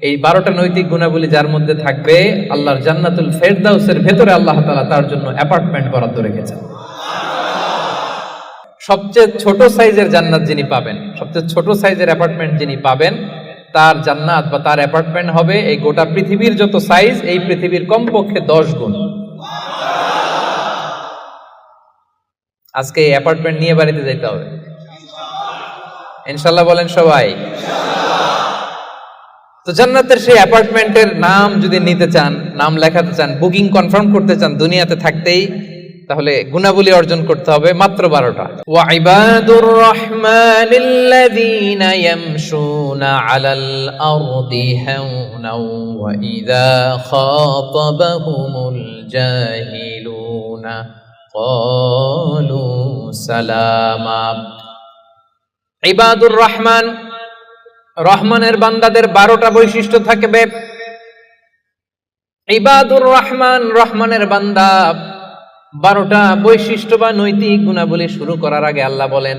এই 12টা নৈতিক গুণাবলী যার মধ্যে থাকবে, আল্লাহর জান্নাতুল ফেরদাউসের ভেতরে আল্লাহ তাআলা তার জন্য অ্যাপার্টমেন্ট বরাদ্দ রেখেছেন। সবচেয়ে ছোট সাইজের জান্নাত যিনি পাবেন, সবচেয়ে ছোট সাইজের অ্যাপার্টমেন্ট যিনি পাবেন, তার জান্নাত বা তার অ্যাপার্টমেন্ট হবে এই গোটা পৃথিবীর যত সাইজ, এই পৃথিবীর কমপক্ষে 10 গুণ। আজকে এই অ্যাপার্টমেন্ট নিয়ে বাড়িতে যেতে হবে ইনশাআল্লাহ, বলেন সবাই। তো জান্নাতের সেই অ্যাপার্টমেন্টের নাম যদি নিতে চান, নাম লেখাতে চান, বুকিং কনফার্ম করতে চান দুনিয়াতে থাকতেই, তাহলে গুণাবলী অর্জন করতে হবে মাত্র 12টা। ওয়া ইবাদুর রাহমানিল্লাযীনা ইয়ামশুনা আলাল আরদি হাওনা ওয়া ইযা খাতাবাহুমুল জাহিলুনা ক্বালু সালামা। ইবাদুর রহমান, রহমানের বান্দাদের 12টা বৈশিষ্ট্য থাকবে। ইবাদুর রহমান, রহমানের বান্দা, 12টা বৈশিষ্ট্য বা নৈতিক গুণাবলী শুরু করার আগে আল্লাহ বলেন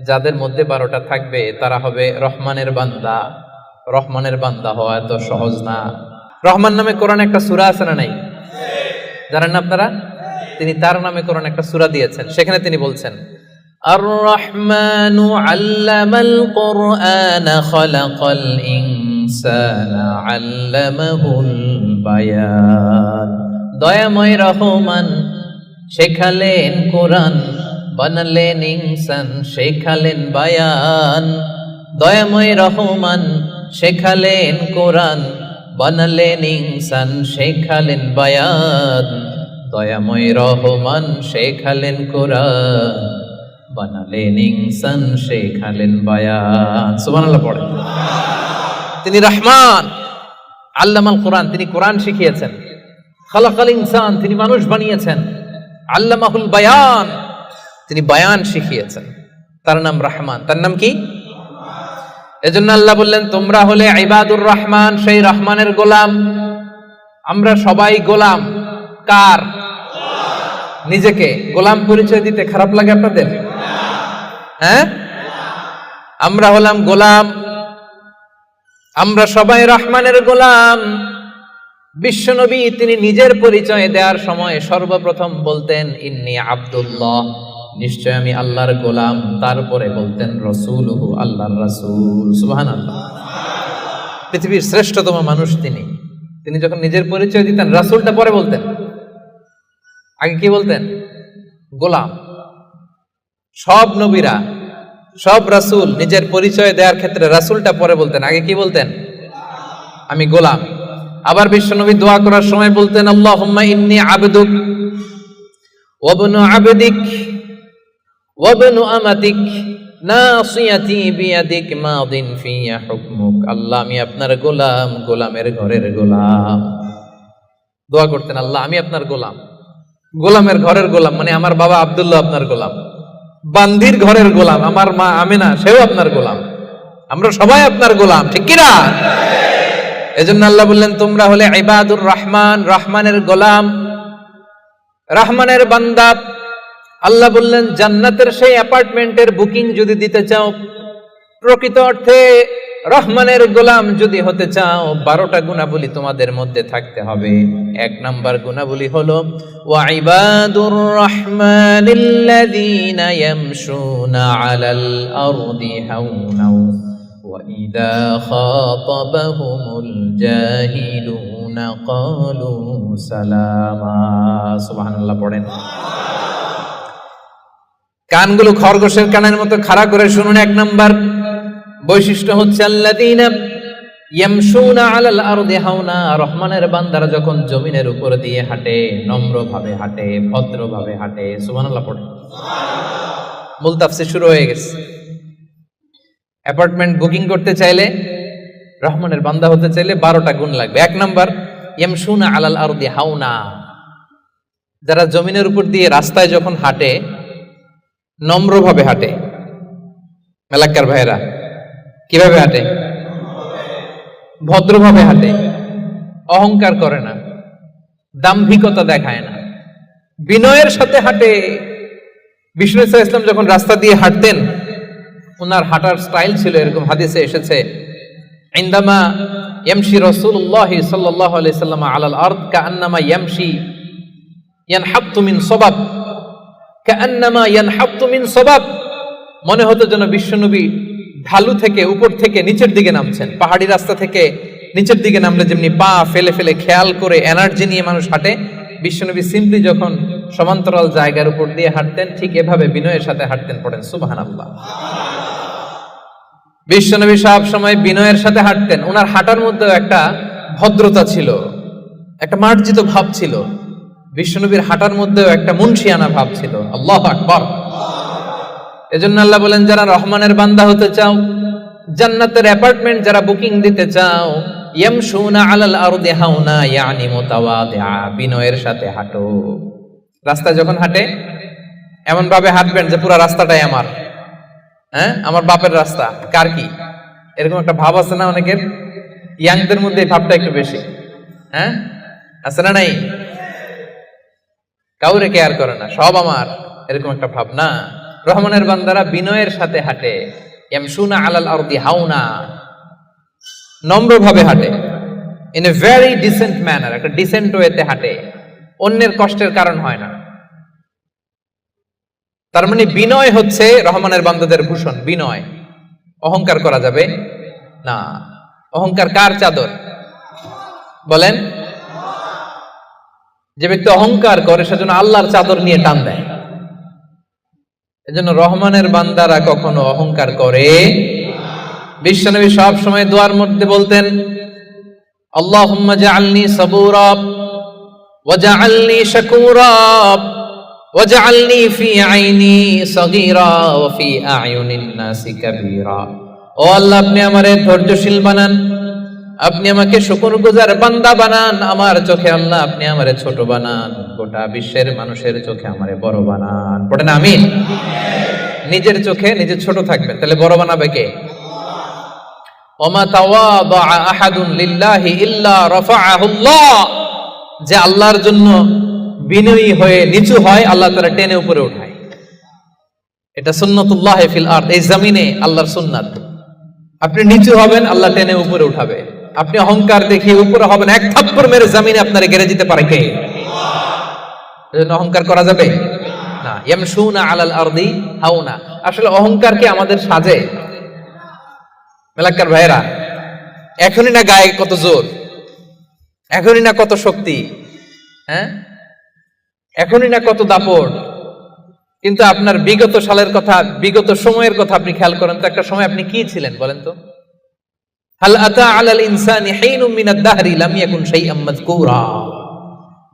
যাদের মধ্যে 12টা থাকবে তারা হবে রহমানের বান্দা। রহমানের বান্দা হওয়া এত সহজ না। রহমান নামে কোরআনে একটা সূরা আছে না নাই? জানেন না আপনারা? তিনি তার নামে কোরআনে একটা সূরা দিয়েছেন, সেখানে তিনি বলছেন আর রহমানু আল্লামাল কুরআনা খালাকাল ইনসানা আল্লামাহুল বায়ান। দয়াময় রহমান শেখালেন কোরআন, বানালেন ইনসান, শেখালেন বায়ান। দয়াময় রহমান শেখালেন কোরআন, বানালেন ইনসান, শেখালেন বায়ান। দয়াময় রহমান শেখালেন কোরআন, বানালেন ইনসান, শেখালেন বায়ান। সুবহানাল্লাহ পড়ে। তিনি রহমান, আল্লামাল কোরআন, তিনি কোরআন শিখিয়েছেন। খালাকাল ইনসান, তিনি মানুষ বানিয়েছেন। আল্লামাহুল বায়ান, তিনি বায়ান শিখিয়েছেন। তার নাম রহমান। তার নাম কি? এজন্য আল্লাহ বললেন তোমরা হলে ইবাদুর রহমান, সেই রহমানের গোলাম। আমরা সবাই গোলাম। কার? নিজেকে গোলাম পরিচয় দিতে খারাপ লাগে আপনাদের? হ্যাঁ, আমরা হলাম গোলাম, আমরা সবাই রহমানের গোলাম। বিশ্বনবী তিনি নিজের পরিচয় দেওয়ার সময় সর্বপ্রথম বলতেন ইন্নী আব্দুল্লাহ, নিশ্চয় আমি আল্লাহর গোলাম। তারপরে বলতেন রাসূলুহু, আল্লাহর রাসূল। সুবহানাল্লাহ। পৃথিবীর শ্রেষ্ঠতম মানুষ তিনি। তিনি যখন নিজের পরিচয় দিতেন রাসূলটা পরে বলতেন, আগে কি বলতেন? গোলাম। সব নবীরা, সব রাসূল নিজের পরিচয় দেওয়ার ক্ষেত্রে রাসূলটা পরে বলতেন, আগে কি বলতেন? আমি গোলাম। আবার বিশ্বনবী দোয়া করার সময় বলতেন আল্লাহুম্মা ইন্নী আবদুক ওয়া ইবনু আবদিক ওয়া ইবনু আমাতিক নাসিয়াতি বিয়াদিক মাদিন ফিয়া হুকমুক। আল্লাহ আমি আপনার গোলাম, গোলামের ঘরের গোলাম। দোয়া করতেন আল্লাহ আমি আপনার গোলাম, গোলামের ঘরের গোলাম, মানে আমার বাবা আব্দুল্লাহ আপনার গোলাম, বান্দির ঘরের গোলাম আমার মা আমিনা, সেও আপনার গোলাম, আমরা সবাই আপনার গোলাম, ঠিক কিনা? এজন্য আল্লাহ বললেন তোমরা হলে ইবাদুর রহমান, রহমানের গোলাম, রহমানের বান্দা। আল্লাহ বললেন জান্নাতের সেই অ্যাপার্টমেন্টের বুকিং যদি দিতে চাও, প্রকৃত অর্থে রহমানের গোলাম যদি হতে চাও, 12টা গুণাবলী তোমাদের মধ্যে থাকতে হবে। 1 নাম্বার গুণাবলী হলো ওয়া ইবাদুর রাহমানিল্লাযীনা ইয়ামশুনা আলাল আরদি হাওনা ওয়া ইযা খাতাবাহুমুল জাহিলুনা ক্বালু সালামা। সুবহানাল্লাহ পড়েন। কানগুলো খরগোশের কানের মতো খাড়া করে শুনুন। 1 নাম্বার বৈশিষ্ট্য হচ্ছে আল্লাযীনা ইয়ামশুনা আলাল আরদি হাওনা। রহমানের বান্দারা যখন জমিনের উপর দিয়ে হাঁটে, নম্রভাবে হাঁটে, ভদ্রভাবে হাঁটে। সুবহানাল্লাহ পড়ে। মূল তাফসীর শুরু হয়ে গেছে। অ্যাপার্টমেন্ট বুকিং করতে চাইলে, রহমানের বান্দা হতে চাইলে 12টা গুণ লাগবে। 1 নাম্বার ইয়ামশুনা আলাল আরদি হাওনা, যারা জমিনের উপর দিয়ে রাস্তায় যখন হাঁটে নম্রভাবে হাঁটে। এলাকার ভাইরা কিভাবে হাঁটে? ভদ্রভাবে হাঁটে, অহংকার করে না, দাম্ভিকতা দেখায় না, বিনয়ের সাথে হাঁটে। বিষ্ণু সাল্লাল্লাহু আলাইহি ওয়াসাল্লাম যখন রাস্তা দিয়ে হাঁটতেন, ওনার হাঁটার স্টাইল ছিল এরকম, হাদিসে এসেছে ইনদামা ইয়ামশি রাসূলুল্লাহ সাল্লাল্লাহু আলাইহি সাল্লাম আলাল আরদ কাআন্নামা ইয়ামশি ইয়ানহাত্তু মিন সাবাব, কাআন্নামা ইয়ানহাত্তু মিন সাবাব, মনে হতো যেন বিশ্বনবী ঢালু থেকে উপর থেকে নিচের দিকে নামছেন। পাহাড়ি রাস্তা থেকে নিচের দিকে নামলে যেমনি পা ফেলে ফেলে খেয়াল করে এনার্জি নিয়ে মানুষ হাঁটে, বিশ্বনবী সিম্পলি যখন সমান্তরাল জায়গার উপর দিয়ে হাঁটতেন ঠিক এভাবে বিনয়ের সাথে হাঁটতেন। পড়েন সুবহানাল্লাহ। বিশ্বনবী সব সময় বিনয়ের সাথে হাঁটতেন। ওনার হাঁটার মধ্যে একটা ভদ্রতা ছিল, একটা মার্জিত ভাব ছিল। বিশ্বনবীর হাঁটার মধ্যেও একটা মুনশিয়ানা ভাব ছিল। আল্লাহু আকবার। এজন্য আল্লাহ বলেন, যারা রহমানের বান্দা হতে চাও, জান্নাতের অ্যাপার্টমেন্ট যারা বুকিং দিতে চাও, ইয়ামশুনা আলাল আরদি হাওনা ইয়ানি মুতাওয়াদিআ, বিনয়ের সাথে হাঁটো। রাস্তা যখন হাঁটে এমন ভাবে হাঁটবেন যে পুরো রাস্তাটাই আমার, আমার বাপের রাস্তা, কার কি, এরকম একটা ভাব আছে না অনেকের? ইয়াংদের মধ্যে এই ভাবটা একটু বেশি, আছে না? নাই, কাউরে কেয়ার করে না, সব আমার, এরকম একটা ভাব না। রহমানের বান্দারা বিনয়ের সাথে হাঁটে। ইয়ামশুনা আলাল আরদি হাওনা, নম্রভাবে হাঁটে, in a very dissent manner, একটা ডিসেন্ট ওয়েতে হাঁটে, অন্যের কষ্টের কারণ হয় না। তার মানে বিনয় হচ্ছে রহমানের বান্দাদের ভূষণ। বিনয়, অহংকার করা যাবে না। অহংকার কার চাদর বলেন? যে ব্যক্তি অহংকার করে সেজন্য আল্লাহর চাদর নিয়ে টান দেয়। এজন্য রহমানের বান্দারা কখনো অহংকার করে। বিশ্বনবী সব সময় দোয়ার মধ্যে বলতেন, আল্লাহুম্মা জাআলনি সাবুরা ওয়া জাআলনি শাকুরা ওয়া জাআলনি ফি আইনি সাগীরা ওয়া ফি আ'য়ুনিন নাসি কাবীরা। ও আল্লাহ, আপনি আমারে ধৈর্যশীল বানান, আপনি আমাকে শুকরগুজার বান্দা বানান, আমার চোখে আল্লাহ আপনি আমারে ছোট বানান, গোটা বিশ্বের মানুষের চোখে আমারে বড় বানান। পড়েন আমিন। নিজের চোখে নিজে ছোট থাকবেন, তাহলে বড় বানাবে কে? ওমা তাওয়াদা আহাদুন লিল্লাহি ইল্লা রাফাআহুল্লাহ, যে আল্লাহর জন্য বিনয়ী হয়ে নিচু হয় আল্লাহ তাআলা টেনে উপরে উঠায়। এটা সুন্নাতুল্লাহ ফিল আরদ, এই জমিনে আল্লাহর সুন্নাত। আপনি নিচু হবেন, আল্লাহ টেনে উপরে উঠাবে। আপনি অহংকার দেখিয়ে উপরে হবেন, এক থাপ্পড় মেরে জমিনে আপনারে গেড়ে দিতে পারে কে? এজন্য অহংকার করা যাবে না। ইয়ামশুনা আলাল আরদি হাওনা। আসলে অহংকার কি আমাদের সাজে? মেলাক্কার ভাইরা, এখনই না গায়ে কত জোর, এখনই না কত শক্তি, এখনই না কত দাপট, কিন্তু আপনার বিগত সালের কথা, বিগত সময়ের কথা আপনি খেয়াল করেন তো, একটা সময় আপনি কি ছিলেন বলেন তো? হাল আতা আলাল ইনসানি হিনুম মিনাদ দাহরি লাম ইয়াকুন শাইআম মাযকুরা।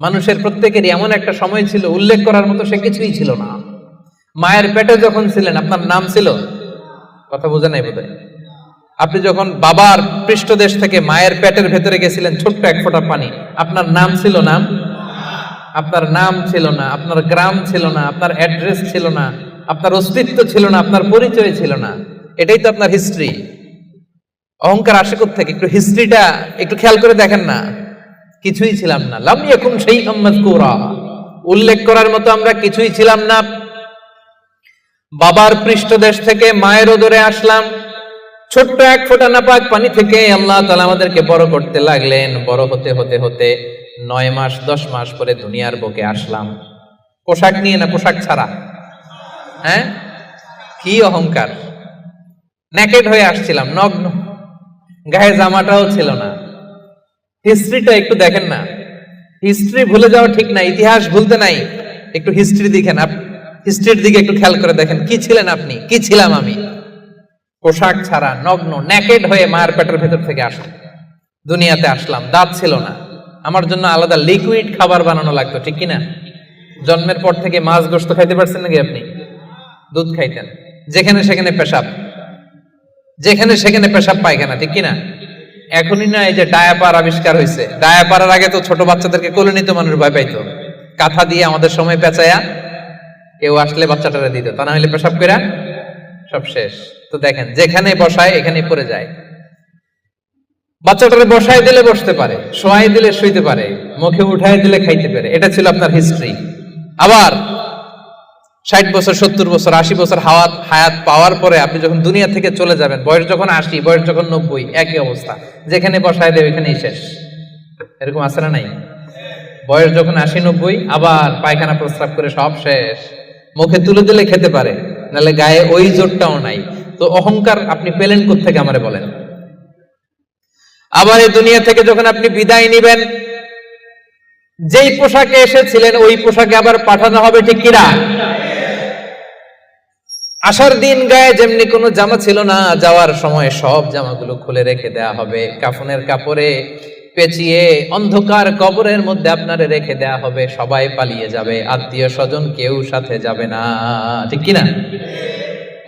মানুষের প্রত্যেকেরই এমন একটা সময় ছিল উল্লেখ করার মতো সে কিছুই ছিল না। মায়ের পেটে যখন ছিলেন আপনার নাম ছিল? কথা বোঝা নাই বোধহয়। আপনি যখন বাবার পৃষ্ঠদেশ থেকে মায়ের পেটের ভেতরে গেছিলেন ছোট্ট এক ফোঁটা পানি, আপনার নাম ছিল? নাম, আপনার নাম ছিল না, আপনার গ্রাম ছিল না, আপনার অ্যাড্রেস ছিল না, আপনার অস্তিত্ব ছিল না, আপনার পরিচয় ছিল না। এটাই তো আপনার হিস্ট্রি। অহংকার আসে কোত্থেকে? একটু হিস্ট্রিটা একটু খেয়াল করে দেখেন না। কিছুই ছিলাম না। লাম ইয়াকুন শাইআম মাযকুরা, উল্লেখ করার মতো আমরা কিছুই ছিলাম না। বাবার পৃষ্ঠদেশ থেকে মায়ের উদরে আসলাম, ছোট্ট এক ফোঁটা নাপাক পানি থেকে আল্লাহ তাআলা আমাদেরকে বড় করতে লাগলেন। বড় হতে হতে হতে 9 মাস 10 মাস পরে দুনিয়ার বুকে আসলাম। পোশাক নিয়ে না পোশাক ছাড়া? কি অহংকার! নেকেড হয়ে আসছিলাম, নগ্ন, গায়ে জামাটাও ছিল না। হিস্ট্রিটা একটু দেখেন না। হিস্ট্রি ভুলে যাওয়া ঠিক না, ইতিহাস ভুলতে নাই। একটু হিস্ট্রি দেখেন, হিস্ট্রির দিকে একটু খেয়াল করে দেখেন, কি ছিলেন আপনি, কি ছিলাম আমি? পোশাক ছাড়া, নগ্ন, নেকেড হয়ে মায়ের পেটের ভেতর থেকে আসলাম, দুনিয়াতে আসলাম। দাঁত ছিল না, আমার জন্য আলাদা লিকুইড খাবার বানানো লাগতো, ঠিক কিনা? জন্মের পর থেকে মাছ গোশত খাইতে পারছেন নাকি আপনি? দুধ খাইতেন, যেখানে সেখানে পেশাব, যেখানে সেখানে পেশাব পায়খানা, ঠিক কিনা? এখনই না এই যে ডায়াপার আবিষ্কার হয়েছে, ডায়াপারের আগে তো ছোট বাচ্চাদেরকে কোলে নিতে মানুষ ভয় পাইতো। কাঁথা দিয়ে আমাদের সময় পেঁচায়া কেউ আসলে বাচ্চাটারে দিত, তা না হলে পেশাব করে সব শেষ। তো দেখেন, যেখানে বসায় এখানে পড়ে যায়। বাচ্চাটারে বসায় দিলে বসতে পারে, শোয়াই দিলে শুইতে পারে, মুখে উঠাই দিলে খাইতে পারে। এটা ছিল আপনার হিস্ট্রি। আবার 60 বছর, 70 বছর, 80 বছর হায়াত পাওয়ার পরে আপনি যখন দুনিয়া থেকে চলে যাবেন, বয়স যখন 80, বয়স যখন 90, একই অবস্থা, যেখানে বসায় দেয় ওইখানেই শেষ। এরকম আছে না নাই? বয়স যখন 80, 90, আবার পায়খানা প্রস্রাব করে সব শেষ, মুখে তুলে দিলে খেতে পারে, নাহলে গায়ে ওই জোরটাও নাই। তো অহংকার আপনি পেলেন কোত্থেকে আমারে বলেন? আবার এই দুনিয়া থেকে যখন আপনি বিদায় নিবেন, যেই পোশাকে এসেছিলেন ওই পোশাকে আবার পাঠানো হবে, ঠিক কিনা? আসার দিন গায়ে যেমনি কোনো জামা ছিল না, যাওয়ার সময় সব জামাগুলো খুলে রেখে দেয়া হবে, কাফনের কাপড়ে পেঁচিয়ে অন্ধকার কবরের মধ্যে আপনারে রেখে দেয়া হবে। সবাই পালিয়ে যাবে, আত্মীয় স্বজন কেউ সাথে যাবে না, ঠিক কিনা?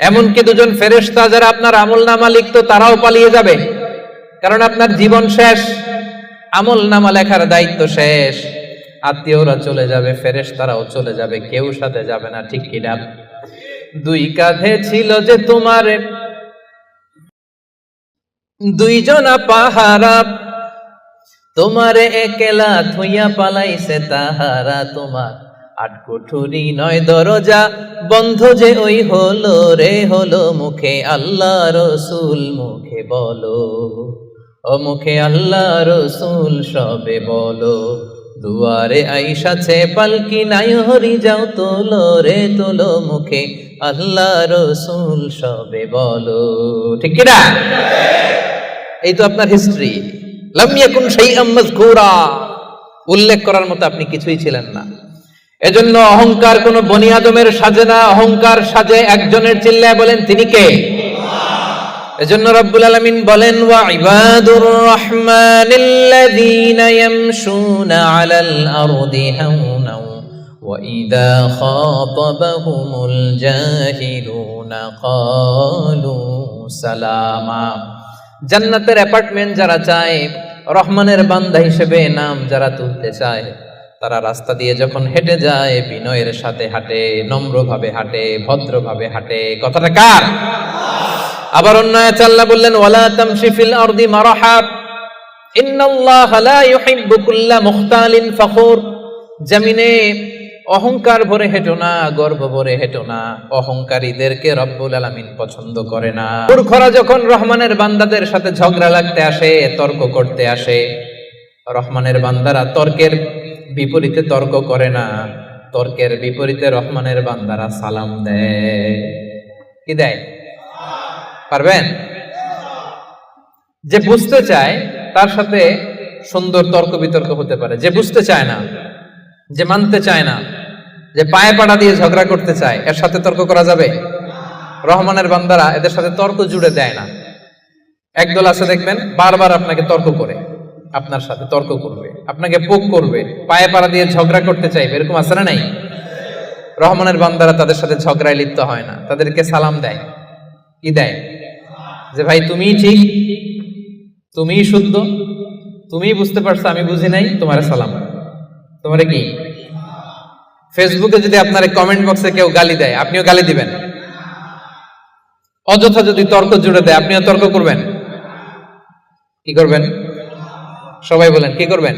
এমনকি দুজন ফেরেশতা যারা আপনার আমলনামা লিখতো তারাও পালিয়ে যাবে, কারণ আপনার জীবন শেষ, আমলনামা লেখার দায়িত্ব শেষ। আত্মীয়রা চলে যাবে, ফেরেশতারাও চলে যাবে, কেউ সাথে যাবে না, ঠিক কিনা? দুই কাঁধে ছিল যে তোমার দুইজনা পাহারা, তোমারে একলা থইয়া পালাইছে তাহারা। তোমার 8 কুঠুরি 9 দরজা বন্ধ যে ওই হলো রে হলো, মুখে আল্লাহ রসুল মুখে বলো, ও মুখে আল্লাহ রসুল সবে বলো। দুয়ারে আইসাছে পালকি নাই হরি যাও তোলো রে তোলো, মুখে আল্লাহ রসুল সবে বলো, ঠিক কিনা? এই তো আপনার হিস্ট্রি। লাম ইয়াকুন শাইআম মাযকুরা, উল্লেখ করার মতো আপনি কিছুই ছিলেন না। এজন্য অহংকার কোন বনি আদমের সাজে না, অহংকার সাজে একজনের। চিল্লায় বলেন তিনি কে? এজন্য রব্বুল আলামিন বলেন, ওয়া ইবাদুর রহমানিল্লাযীনা ইয়ামশুনা আলাল আরদি হাওনা ওয়া ইযা খাতাবাহুমুল জাহিলুনা ক্বালু সালামা। জান্নাতের অ্যাপার্টমেন্ট যারা চায়, রহমানের বান্দা হিসেবে নাম যারা তুলতে চায়, তারা রাস্তা দিয়ে যখন হেঁটে যায় বিনয়ের সাথে হাঁটে, নম্রভাবে হাঁটে, ভদ্রভাবে হাঁটে। কথাটা কার? আবার অন্য আয়াতে আল্লাহ বললেন, ওয়ালা তামশি ফিল আরদি মারহা ইন্নাল্লাহা লা ইউহিব্বু কুল্লা মুখতালিন ফখুর। জমিনে অহংকার ভরে হেঁটো না, গর্ব ভরে হেঁটো না, অহংকারীদেরকে রব্বুল আলামিন পছন্দ করে না। মূর্খরা যখন রহমানের বান্দাদের সাথে ঝগড়া লাগতে আসে, তর্ক করতে আসে, রহমানের বান্দারা তর্কের বিপরীতে তর্ক করে না, তর্কের বিপরীতে রহমানের বান্দারা সালাম দেয়। কি দেয়? পারবেন? যে বুঝতে চায় তার সাথে সুন্দর তর্ক বিতর্ক হতে পারে, যে বুঝতে চায় না, যে মানতে চায় না, যে পায়ে পাড়া দিয়ে ঝগড়া করতে চায়, এর সাথে তর্ক করা যাবে? রহমানের বান্দারা এদের সাথে তর্ক জুড়ে দেয় না। একদল আছে দেখবেন বারবার আপনাকে তর্ক করে, আপনার সাথে তর্ক করবে, আপনাকে পোক করবে, পায়ে পাড়া দিয়ে ঝগড়া করতে চাইবে, এরকম আছে না নাই? রহমানের বান্দারা তাদের সাথে ঝগড়ায় লিপ্ত হয় না, তাদেরকে সালাম দেয়। কি দেয়? যে ভাই তুমিই ঠিক, তুমিই শুদ্ধ, তুমিই বুঝতে পারছো, আমি বুঝি নাই, তোমার সালাম। তোমারে কি? ফেসবুকে যদি আপনার কমেন্ট বক্সে কেউ গালি দেয়, আপনিও গালি দিবেন? অযথা যদি তর্ক জুড়ে দেয়, আপনিও তর্ক করবেন? কি করবেন? সবাই বলেন কি করবেন?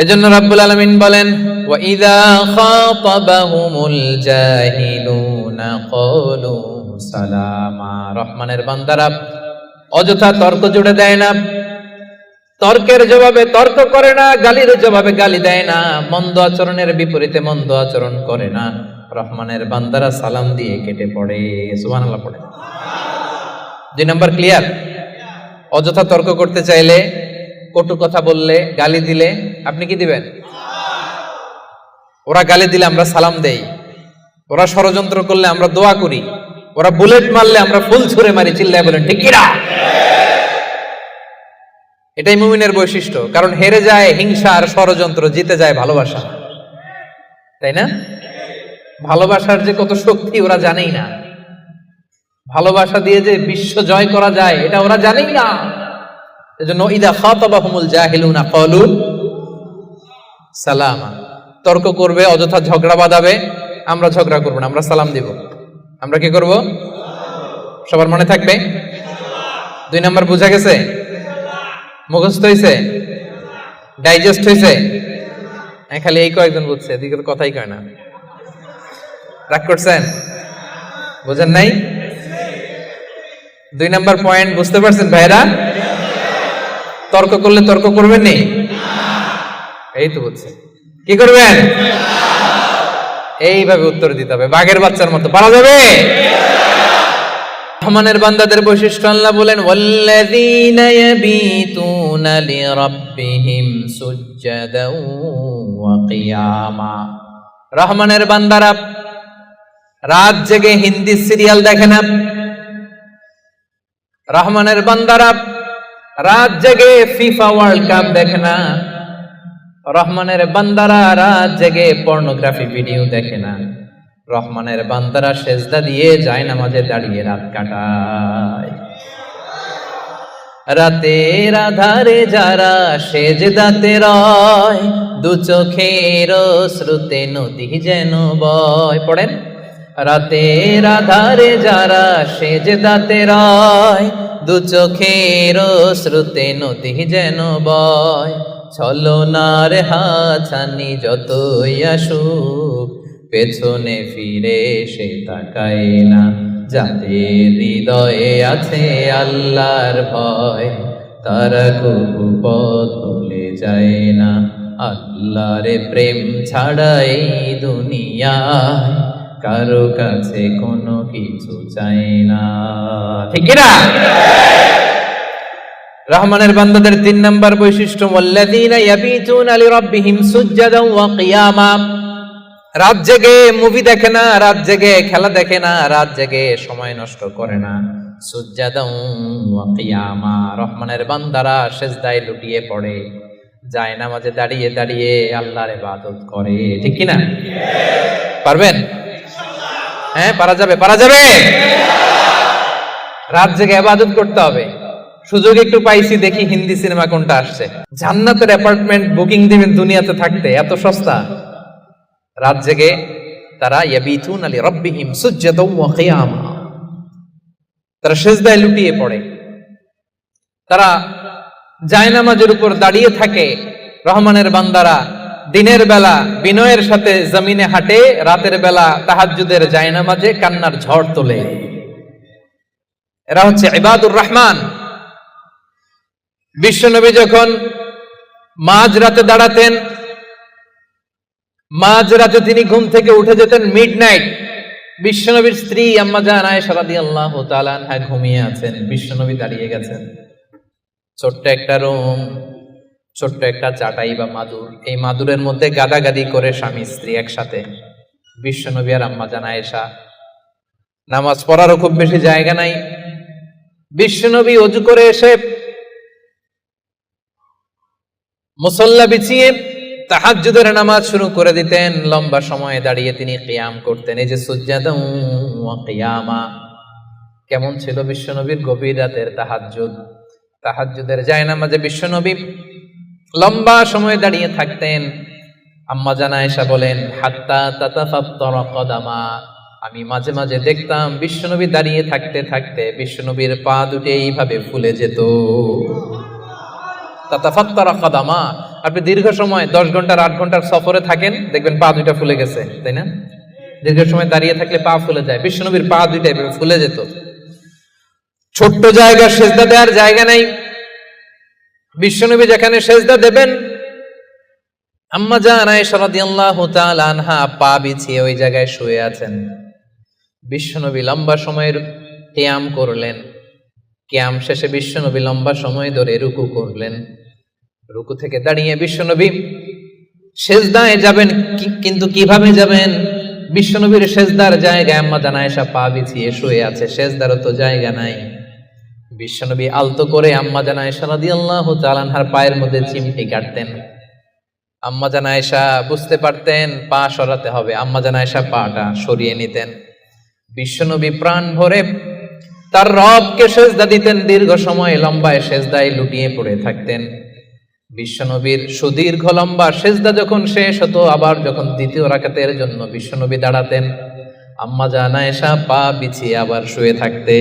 এজন্য রাব্বুল আলামিন বলেন, ওয়া ইযা খাতাবাহুমুল জাহিলুনা ক্বালু সালামা। রহমানের বান্দারা অযথা তর্ক জুড়ে দেয় না, তর্কের জবাবে তর্ক করে না, গালির জবাবে গালি দেয় না, মন্দ আচরণের বিপরীতে মন্দ আচরণ করে না। রহমানের বান্দারা সালাম দিয়ে কেটে পড়ে। সুবহানাল্লাহ পড়ে। 2 নাম্বার ক্লিয়ার? অযথা তর্ক করতে চাইলে, কটু কথা বললে, গালি দিলে আপনি কি দিবেন? ওরা গালি দিলে আমরা সালাম দেই, ওরা ষড়যন্ত্র করলে আমরা দোয়া করি, ওরা বুলেট মারলে আমরা ফুল ছুঁড়ে মারি। চিল্লায় বলেন ঠিক কিনা? এটাই মুমিনের বৈশিষ্ট্য। কারণ হেরে যায় হিংসা আর ষড়যন্ত্র, জিতে যায় ভালোবাসা। তাই না? ভালোবাসার যে কত শক্তি ওরা জানেই না, ভালোবাসা দিয়ে যে বিশ্ব জয় করা যায় এটা ওরা জানেই না। এজন্য ইদা খাতাবাহুমুল জাহিলুনা ক্বালু সালামা। তর্ক করবে, অযথা ঝগড়া বাঁধাবে, আমরা ঝগড়া করব না, আমরা সালাম দিব। আমরা কি করব? সবার মনে থাকবে? 2 নাম্বার বুঝা গেছে? মুখস্থ হয়েছে? ডাইজেস্ট হয়েছে? খালি এই কয়েকজন বুঝছে, এদিকে তো কথাই কয় না। রাগ করছেন? বুঝেন নাই? 2 নাম্বার পয়েন্ট বুঝতে পারছেন ভাইরা? তর্ক করলে তর্ক করবেন নি? এই তো বুঝছেন। কি করবেন? এইভাবে উত্তর দিতে হবে, বাঘের বাচ্চার মতো। পারা যাবে? রহমানের বান্দাদের বৈশিষ্ট্য আল্লাহ বলেন, ওয়াল্লাযীনা ইয়াবীতুনা লিরাব্বিহিম সুজদাও ওয়া কিয়ামা। রহমানের বান্দারা রাত জেগে হিন্দি সিরিয়াল দেখে না। রহমানের বান্দারা রাত জেগে ফিফা ওয়ার্ল্ড কাপ দেখে না। রহমানের বান্দারা রাত জেগে পর্নোগ্রাফি ভিডিও দেখে না। রহমানের বান্দারা সেজদা দিয়ে যায় নামাজে দাঁড়িয়ে রাত কাটায়। রাতের আধারে যারা সেজদাতে রয়, দু চোখের শ্রুতে নদী যেন বয়। পড়েন, রাতের আধারে যারা সেজদাতে রয়, দু চোখের শ্রুতে নদী যেন বয়। ছলনার হাছানি যতই আসুক, পেছনে ফিরে সে তাকায় না। যাদের হৃদয়ে আছে আল্লাহর ভয়, তারা কবু পথ ভুলে যায় না। আল্লাহর প্রেম ছাড়া এই দুনিয়ায় কারো কাছে কোনো কিছু চাই না। ঠিক না? রহমানের বান্দাদের 3 নাম্বার বৈশিষ্ট্য, ওয়াল্লাযীনা ইয়াবীতুনা লিরাব্বিহিম সুজদাও ওয়া কিয়ামা। রাত জেগে মুভি দেখে না, রাত জেগে খেলা দেখে না, রাত জেগে সময় নষ্ট করে না। সুজদাও ওয়া কিয়ামা। রহমানের বান্দারা সিজদায় লুটিয়ে পড়ে, যায় নামাজে দাঁড়িয়ে দাঁড়িয়ে আল্লাহর ইবাদত করে। ঠিক কি না? পারবেন? হ্যাঁ, পারা যাবে? পারা যাবে? রাত জেগে ইবাদত করতে হবে। সুযোগ একটু পাইছি, দেখি হিন্দি সিনেমা কোনটা আসছে। জান্নাতের অ্যাপার্টমেন্ট বুকিং দিবেন দুনিয়াতে থাকতে, এত সস্তা। রাত জেগে তারা ইয়াবিতুনা লিরাব্বিহিম সুজদাও ওয়া কিয়ামা, তারা সিজদায় লুটিয়ে পড়ে, তারা জায়নামাজের উপর দাঁড়িয়ে থাকে। রহমানের বান্দারা দিনের বেলা বিনয়ের সাথে জমিনে হাঁটে, রাতের বেলা তাহাজ্জুদের জায়নামাজে কান্নার ঝড় তোলে। এরা হচ্ছে ইবাদুর রহমান। বিশ্বনবী যখন মাঝ রাতে দাঁড়াতেন, মাঝ রাতে তিনি ঘুম থেকে উঠে যেতেন মিডনাইট। বিশ্বনবীর স্ত্রী আম্মা জান আয়েশা রাদিয়াল্লাহু তাআলা আনহা ঘুমিয়ে আছেন, বিশ্বনবী দাঁড়িয়ে গেছেন। ছোট্ট একটা রুম, ছোট্ট একটা চাটাই বা মাদুর, এই মাদুরের মধ্যে গাদাগাদি করে স্বামী স্ত্রী একসাথে। বিশ্বনবী আর আম্মা জান আয়েশা। নামাজ পড়ারও খুব বেশি জায়গা নাই। বিশ্বনবী ওযু করে এসে মুসল্লা বিছিয়ে তাহাজ্জুদের নামাজ শুরু করে দিতেন। লম্বা সময় দাঁড়িয়ে তিনি কিয়াম করতেন। এই যে সুজদাও ওয়া কিয়ামা, কেমন ছিল বিশ্বনবীর গভীর রাতের তাহাজ্জুদ। তাহাজ্জুদের জায়নামাজে বিশ্বনবী লম্বা সময় দাঁড়িয়ে থাকতেন। আম্মা জান আয়েশা বলেন, হাত্তা তাতাফাত্তারা কদামা, আমি মাঝে মাঝে দেখতাম বিশ্বনবী দাঁড়িয়ে থাকতে থাকতে বিশ্বনবীর পা দুটো এইভাবে ফুলে যেত। তাতাফাত্তারা কদামা, আপনি দীর্ঘ সময় 10 ঘন্টার 8 ঘন্টার সফরে থাকেন, দেখবেন পা দুইটা ফুলে গেছে, তাই না? দীর্ঘ সময় দাঁড়িয়ে থাকলে পা ফুলে যায়। বিশ্বনবীর পা দুইটা এভাবে ফুলে যেত। ছোট্ট জায়গা, সেজদা দেওয়ার জায়গা নাই। বিশ্বনবী যেখানে সেজদা দেবেন, আম্মা জান আয়েশা রাদিয়াল্লাহু তাআলা আনহা পা বিছিয়ে ওই জায়গায় শুয়ে আছেন। বিশ্বনবী লম্বা সময়ের কিয়াম করলেন। কিয়াম শেষে বিশ্বনবী লম্বা সময় ধরে রুকু করলেন। রুকু থেকে দাঁড়িয়ে বিশ্বনবী সেজদায় যাবেন, কিন্তু কিভাবে যাবেন? বিশ্বনবীর সেজদার জায়গায় আম্মা জান আয়েশা পা বিছিয়ে শুয়ে আছে, সেজদারও তো জায়গা নাই। বিশ্বনবী আলতো করে আম্মা জান আয়েশা রাদিয়াল্লাহু তাআলা আনহার পায়ের মধ্যে চিমটি কাটতেন। আম্মা জান আয়েশা বুঝতে পারতেন পা সরাতে হবে, আম্মা জান আয়েশা পাটা সরিয়ে নিতেন। বিশ্বনবী প্রাণ ভরে তার রবকে সেজদা দিতেন। দীর্ঘ সময় লম্বায় সেজদায় লুটিয়ে পড়ে থাকতেন। বিশ্বনবীর সুদীর্ঘ লম্বা সেজদা যখন শেষ হতো, আবার যখন দ্বিতীয় রাকাতের জন্য বিশ্বনবী দাঁড়াতেন, আম্মা জান আয়েশা পা বিছিয়ে আবার শুয়ে থাকতে।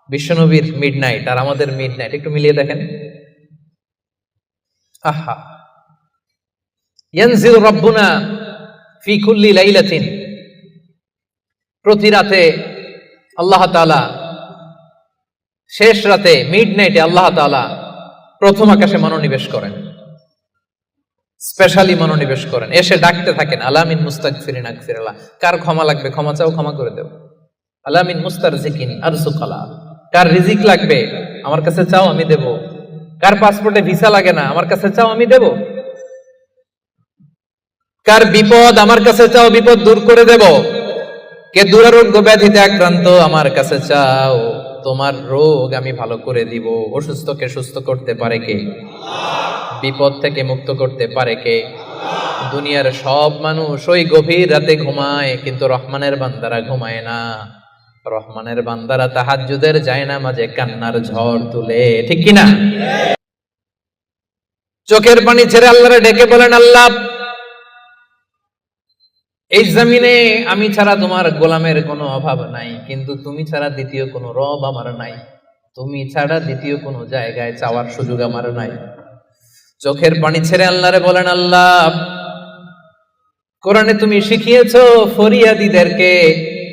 বিশ্বনবীর মিডনাইট আর আমাদের মিডনাইট একটু মিলিয়ে দেখেন। আহা, ইয়ানজিল রাব্বুনা ফি কুল্লি লাইলাতিন, প্রতি রাতে আল্লাহ তাআলা, শেষ রাতে মিডনাইটে আল্লাহ তাআলা প্রথম আকাশে মনোনিবেশ করেন, স্পেশালি মনোনিবেশ করেন, এসে ডাকতে থাকেন, আলামিন মুস্তাগফিরিন আগফিরাল্লাহ, কার ক্ষমা লাগবে ক্ষমা চাও, ক্ষমা করে দেব। আলামিন মুস্তারজিকিন আরজুকালা, কার রিজিক লাগবে আমার কাছে চাও আমি দেব। কার পাসপোর্টে ভিসা লাগে না আমার কাছে চাও আমি দেব। কার বিপদ আমার কাছে চাও বিপদ দূর করে দেব। কে দুরারোগ্য ব্যাধিতে আক্রান্ত আমার কাছে চাও, তোমার রোগ আমি ভালো করে দিব। অসুস্থকে সুস্থ করতে পারে কে? বিপদ থেকে মুক্ত করতে পারে কে? দুনিয়ার সব মানুষ ওই গভীর রাতে ঘুমায়, কিন্তু রহমানের বান্দারা ঘুমায় না। রহমানের বান্দারা তাহাজ্জুদের জায়নামাজে কান্নার ঝড় তুলে, ঠিক কিনা? চোখের পানি ছেড়ে আল্লাহরে ডেকে বলেন, আল্লাহ এই জমিনে আমি ছাড়া তোমার গোলামের কোনো অভাব নাই, কিন্তু তুমি ছাড়া দ্বিতীয় কোনো রব আমার নাই, তুমি ছাড়া দ্বিতীয় কোনো জায়গায় চাওয়ার সুযোগ আমার নাই। চোখের পানি ছেড়ে আল্লাহরে বলেন, আল্লাহ কোরআনে তুমি শিখিয়েছো ফরিয়াদীদেরকে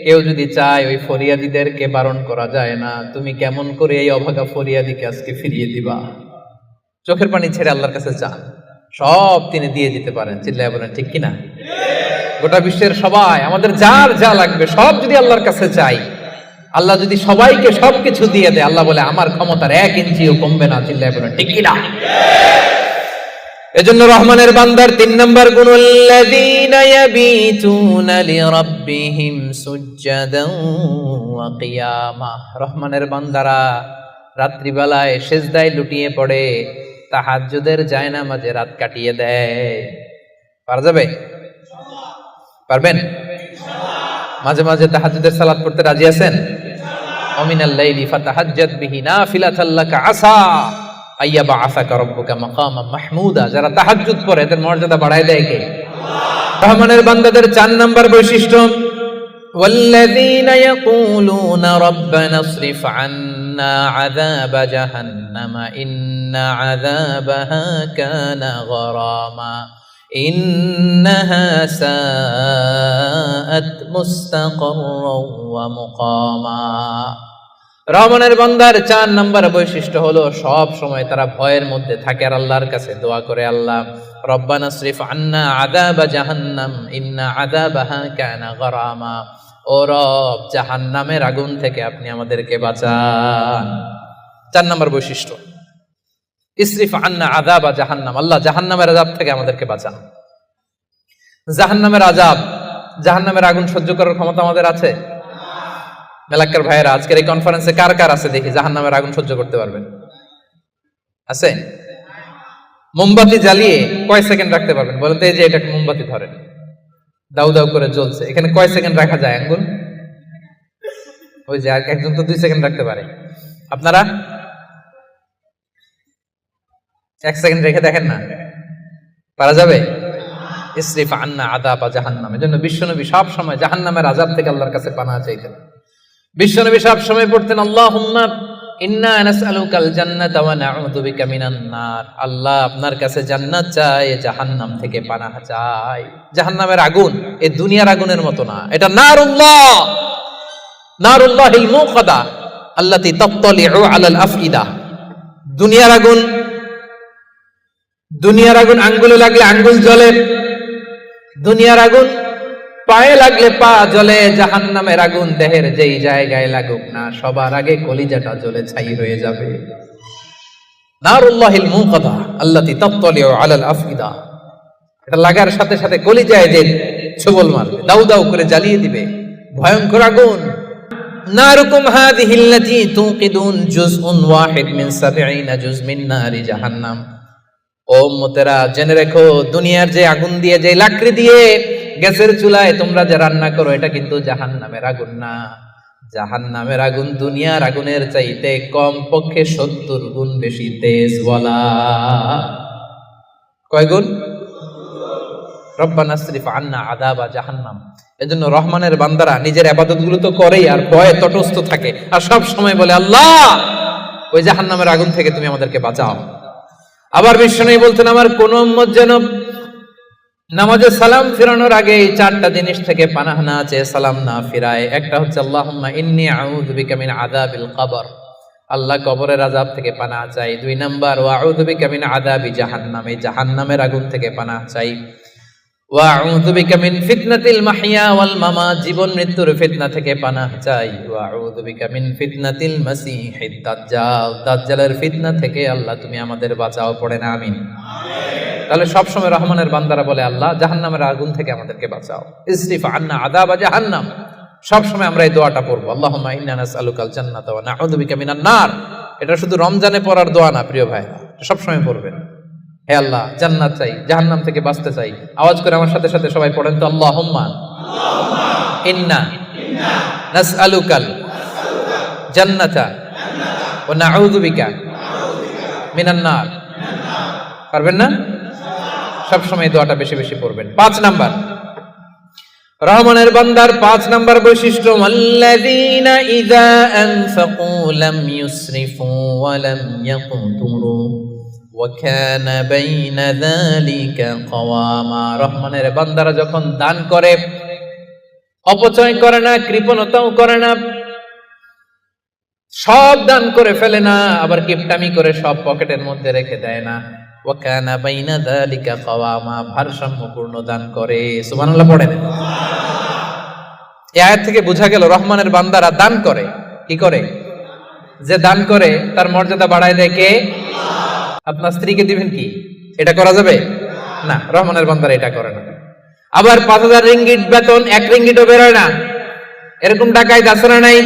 কেউ যদি চায় ওই ফরিয়াদীদেরকে বারণ করা যায় না, তুমি কেমন করে এই অভাগা ফরিয়াদীকে আজকে ফিরিয়ে দিবা? চোখের পানি ছেড়ে আল্লাহর কাছে চান, সব তিনি দিয়ে দিতে পারেন। চিল্লায় বলেন ঠিক কিনা? গোটা বিশ্বের সবাই, আমাদের যার যা লাগবে সব যদি আল্লাহর কাছে চাই, আল্লাহ যদি সবাইকে সবকিছু দিয়ে দেয়, আল্লাহ বলে আমার ক্ষমতার 1 ইঞ্চিও কমবে না। চিল্লায় বলেন ঠিক কিনা? এজন্য রহমানের বান্দার 3 নাম্বার গুণ, আল্লাযীনা ইয়াবিতুনা লিরাব্বিহিম সুজদান ওয়া কিয়ামা। রহমানের বান্দারা রাত্রি বেলায় সিজদায় লুটিয়ে পড়ে, তাহাজ্জুদের জায়নামাজে রাত কাটিয়ে দেয়। পারা যাবে? পারবেন? মাঝে মাঝে তাহাজ্জুদের সালাত পড়তে রাজি আছেন? ওমিনাল লাইলি ফাতাহাজ্জাদ বিহি নাফিলাতাল লাকা আসা আইয়া বাআসাকা রাব্বুকা মাকামান মাহমুদা। যারা তাহাজ্জুদ পড়ে এদের মর্যাদা বাড়ায় দেয় কে? রহমানের বান্দাদের 4 নাম্বার বৈশিষ্ট্য, ওয়াল্লাযীনা ইয়াকুলুনা রাব্বানা ইসরিফ আন্না আযাবা জাহান্নামা ইন্না আযাবাহা কানা গরামা ইন্নাহা সাআত মুস্তাকাররাও ওয়া মুকামা। রহমানের বান্দার 4 নাম্বার বৈশিষ্ট্য হলো সব সময় তারা ভয়ের মধ্যে থাকে আর আল্লাহর কাছে দোয়া করে, আল্লাহ রব্বানা ইসরিফ আন্না আযাবা জাহান্নাম ইন্না আযাবাহা কানা গরামা। ও রব, জাহান্নামের আগুন থেকে আপনি আমাদেরকে বাঁচান। 4 নাম্বার বৈশিষ্ট্য, ইসরিফ আন্না আযাবা জাহান্নাম, আল্লাহ জাহান্নামের আযাব থেকে আমাদেরকে বাঁচান। জাহান্নামের আযাব, জাহান্নামের আগুন সহ্য করার ক্ষমতা আমাদের আছে? মেলাক্কার ভাইয়েরা, আজকের এই কনফারেন্সে কার কার আছে দেখি জাহান্নামের আগুন সহ্য করতে পারবেন? আছে? মোমবাতি জ্বালিয়ে কয় সেকেন্ড রাখতে পারবেন বলেন তো? এই যে এটা মোমবাতি ধরেন, দাউ দাউ করে জ্বলছে, এখানে কয় সেকেন্ড রাখা যায় আঙ্গুল? ওই যে একজন তো 2 সেকেন্ড রাখতে পারে, আপনারা 1 সেকেন্ড রেখে দেখেন না, পারা যাবে? ইসরিফ আন্না আযাবা জাহান্নাম। এজন্য বিশ্বনবী সব সময় জাহান্নামের আযাব থেকে আল্লাহর কাছে পানাহ চাইতেন। বিশ্বনবী সব সময় পড়তেন, আল্লাহুম্মা ইন্না নাসআলুকাল জান্নাতা ওয়া নাউযু বিকা মিনান নার। আল্লাহ আপনার কাছে জান্নাত চাই, জাহান্নাম থেকে পানাহ চাই। জাহান্নামের আগুন এই দুনিয়ার আগুনের মতো না, এটা নারুল্লাহ, নারুল্লাহিল মুকাদা আল্লাতী তাত্তালিউ আলাল আফইদা। দুনিয়ার আগুন, দুনিয়ার আগুন আঙ্গুলে লাগলে আঙ্গুল জ্বলে, দুনিয়ার আগুন পায়ে লাগলে পা জ্বলে। জাহান্নামের আগুন দেহের যেই জায়গায় লাগুক না, সবার আগে কলিজাটা জ্বলে ছাই হয়ে যাবে। নারুল্লাহিল মুকাদা আল্লাতী তাত্তালিউ আলাল আফইদা, এটা লাগার সাথে সাথে কলিজায় যে ছোবল মারবে, দাউ দাউ করে জ্বালিয়ে দিবে, ভয়ঙ্কর আগুন। নারুকুম হাযিহিল্লাতী তুকিদুন জুজউন ওয়াহিদ মিন 70 জুজ মিন নারি জাহান্নাম। ও উম্মতেরা, জেনে রেখো, দুনিয়ার যে আগুন দিয়ে, যে লাকড়ি দিয়ে গ্যাসের চুলায় তোমরা যে রান্না করো, এটা কিন্তু জাহান্নামের আগুন না। জাহান্নামের আগুন দুনিয়ার আগুনের চাইতে কম পক্ষে 70 গুণ বেশি তেজ। বলা কয় গুণ? রব্বানা ইসরিফ আন্না আযাবা জাহান্নাম। এজন্য রহমানের বান্দারা নিজের ইবাদতগুলো তো করেই, আর ভয়ে তটস্থ থাকে, আর সব সময় বলে, আল্লাহ ওই জাহান্নামের আগুন থেকে তুমি আমাদেরকে বাঁচাও। আবার বিশ্বনবী বলতেন, আমার কোন উম্মত যেন নামাজে সালাম ফিরানোর আগে এই চারটা জিনিস থেকে পানাহ না চেয়ে সালাম না ফিরায়। একটা হচ্ছে আল্লাহুম্মা ইন্নী আউযু বিকা মিন আযাবিল কবর, আল্লাহ কবরের আযাব থেকে পানাহ চাই। 2 নাম্বার ওয়া আউযু বিকা মিন আযাবি জাহান্নাম, এই জাহান্নামের আগুন থেকে পানাহ চাই। ওয়া আউযু বিকা মিন ফিতনাতিল মাহইয়া ওয়াল মামাত, জীবন মৃত্যুর ফিতনা থেকে পানাহ চাই। ওয়া আউযু বিকা মিন ফিতনাতিল মাসীহিদ দাজ্জাল, দাজ্জালের ফিতনা থেকে আল্লাহ তুমি আমাদের বাঁচাও, পড়েন আমিন। তাহলে সবসময় রহমানের বান্দারা বলে আল্লাহ জাহান্নামের আগুন থেকে আমাদেরকে বাঁচাও, ইসরিফ আন্না আযাবা জাহান্নাম। সবসময় আমরা এই দোয়াটা পড়বো, আল্লাহুম্মা ইন্না নাসআলুকাল জান্নাতা ওয়া নাউযু বিকা মিনান নার। এটা শুধু রমজানে পড়ার দোয়া না প্রিয় ভাই, সবসময় পড়বেন। হে আল্লাহ জান্নাত চাই, জাহান্নাম থেকে বাঁচতে চাই। আওয়াজ করে আমার সাথে সাথে সবাই পড়েন তো, আল্লাহুম্মা ইন্না নাসআলুকাল জান্নাতা ওয়া নাউযু বিকা মিনান নার। পারবেন না? সবসময় দোয়াটা বেশি বেশি পড়বেন। 5 নাম্বার রহমানের বান্দার 5 নাম্বার বৈশিষ্ট্য, আল্লাযীনা ইযা আনফাকু লাম ইউসরিফু ওয়া লাম ইয়াকতুরু ওয়া কানা বাইনা যালিকা কওয়ামা। রহমানের বান্দারা যখন দান করে অপচয় করে না, কৃপণতাও করে না, সব দান করে ফেলে না, আবার কিপটামি করে সব পকেটের মধ্যে রেখে দেয় না। ওয়া কানা বাইনা যালিকা কওয়ামা, ভারসাম্যপূর্ণ দান করে। সুবহানাল্লাহ পড়েন। এই আয়াত থেকে বোঝা গেল রহমানের বান্দারা দান করে। কি করে? যে দান করে তার মর্যাদা বাড়ায় দেয় কে? আপনার স্ত্রীকে দিবেন কি? এটা করা যাবে না, রহমানের বান্দারা এটা করে না। আবার 5000 রিঙ্গিট বেতন 1 রিঙ্গিটও বেরোয় না, এরকম ডাকাইত আছে না নাই?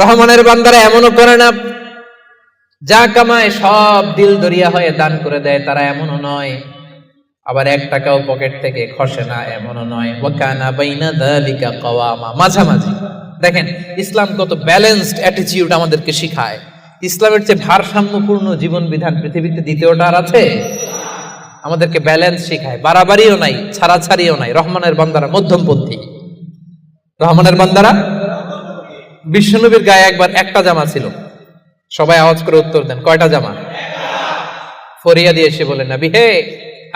রহমানের বান্দারা এমনও করে না। যা কামায় সব দিল দরিয়া হয়ে দান করে দেয়, তারা এমনও নয়। আবার 1 টাকাও পকেট থেকে খসে না, এমনও নয়। ওয়া কানা বাইনা যালিকা কওয়ামা, মাঝামাঝি। দেখেন ইসলাম কত ব্যালেন্সড অ্যাটিটিউড আমাদেরকে শিখায়। ইসলামের চেয়ে ভারসাম্যপূর্ণ জীবন বিধান পৃথিবীতে দ্বিতীয়টা আর আছে? আমাদেরকে ব্যালেন্স শিখায়, বাড়াবাড়িও নাই, ছাড়াছাড়িও নাই। রহমানের বান্দারা মধ্যমপন্থী। রহমানের বান্দারা, বিশ্বনবীর গায়ে একবার একটা জামা ছিল। সবাই আওয়াজ করে উত্তর দেন, কয়টা জামা? ফরিয়া দিয়ে এসে বলেন, নবী হে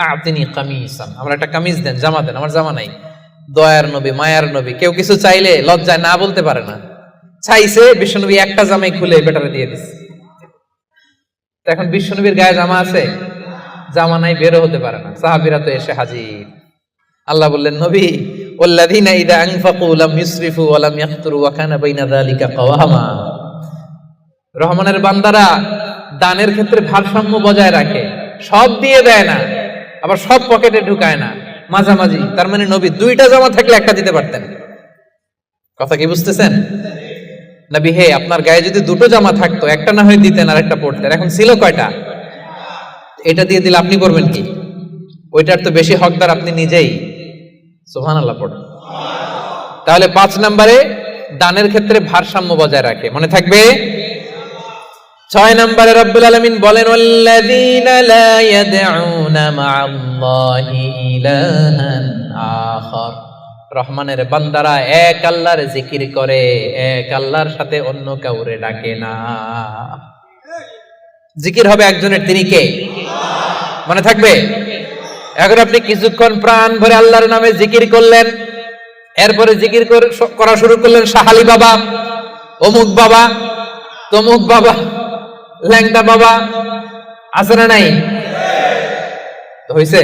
আতিনি কামিসান, আমার একটা কামিজ দেন, জামা দেন, আমার জামা নাই। দয়ার নবী, মায়ার নবী, কেউ কিছু চাইলে লজ্জায় না বলতে পারে না। চাইছে, বিশ্বনবী একটা জামাই খুলে বেটারে দিয়ে দিচ্ছে। এখন বিশ্বনবীর গায়ে জামা আছে, জামা নাই, বেরো হতে পারে না। সাহাবীরা তো এসে হাজির। আল্লাহ বললেন, নবী ওয়াল্লাযীনা ইযা আনফাকু লাম ইউসরিফু ওয়া লাম ইয়াকতুরু ওয়া কানা বাইনা যালিকা কওয়ামা। রহমানের বান্দারা দানের ক্ষেত্রে ভারসাম্য বজায় রাখে, সব দিয়ে দেয় না, আবার সব পকেটে ঢুকায় না, মাঝামাঝি। তার মানে নবী 2টা জামা থাকলে একটা দিতে পারতেন। কথা কি বুঝতেছেন? নবী হে আপনার গায়ে যদি 2টো জামা থাকতো, একটা না হয় দিতেন আর একটা পরতেন। এখন ছিল কয়টা? এটা দিয়ে দিলে আপনি করবেন কি? ওইটার তো বেশি হকদার আপনি নিজেই। সুবহানাল্লাহ পড়ুন। তাহলে 5 নম্বরে দানের ক্ষেত্রে ভারসাম্য বজায় রাখে, মনে থাকবে। 6 নম্বরে রব্বুল আলামিন বলেন, ওয়াল্লাযীনা লা ইয়াদউনা মা'আল্লাহি ইলাহান আখার। রহমানের বান্দারা এক আল্লাহর জিকির করে, এক আল্লাহর সাথে অন্য কাউরে ডাকে না। জিকির হবে একজনের, তিনি কে? মনে থাকবে। এখন আপনি কিছুক্ষণ প্রাণ ভরে আল্লাহর নামে জিকির করলেন, এরপরে জিকির করা শুরু করলেন শাহালি বাবা, অমুক বাবা, তমুক বাবা, ল্যাংটা বাবা, আছে না নাই? হইছে?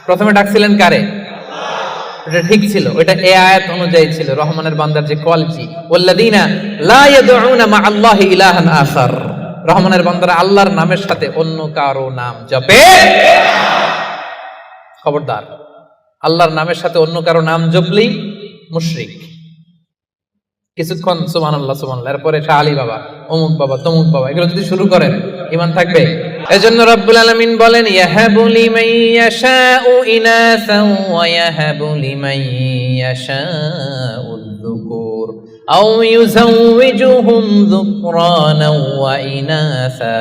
প্রথমে ডাকছিলেন কারে? এটা ঠিক ছিল, ওইটা এই আয়াত অনুযায়ী ছিল। রহমানের বান্দার যে কোয়ালিটি, ওয়াল্লাযীনা লা ইয়াদউনা মা'আল্লাহি ইলাহান আখার। রহমানের বান্দারা আল্লাহর নামের সাথে অন্য কারো নাম জপে। খবরদার, আল্লাহর নামের সাথে অন্য কারো নাম জপলেই মুশরিক। কিছুক্ষণ সুবহানাল্লাহ সুবহানাল্লাহ, এরপরে শাহ বাবা, অমুক বাবা, তমুক বাবা, এগুলো যদি শুরু করেন ঈমান থাকবে? এজন্য রব্বুল আলামিন বলেন, ইয়াহাবু লিমান ইয়াশাউ ইনাসান ওয়া ইয়াহাবু লিমান ইয়াশাউ যুকুর আও ইউযাওয়িজুহুম যুকরানান ওয়া ইনাসা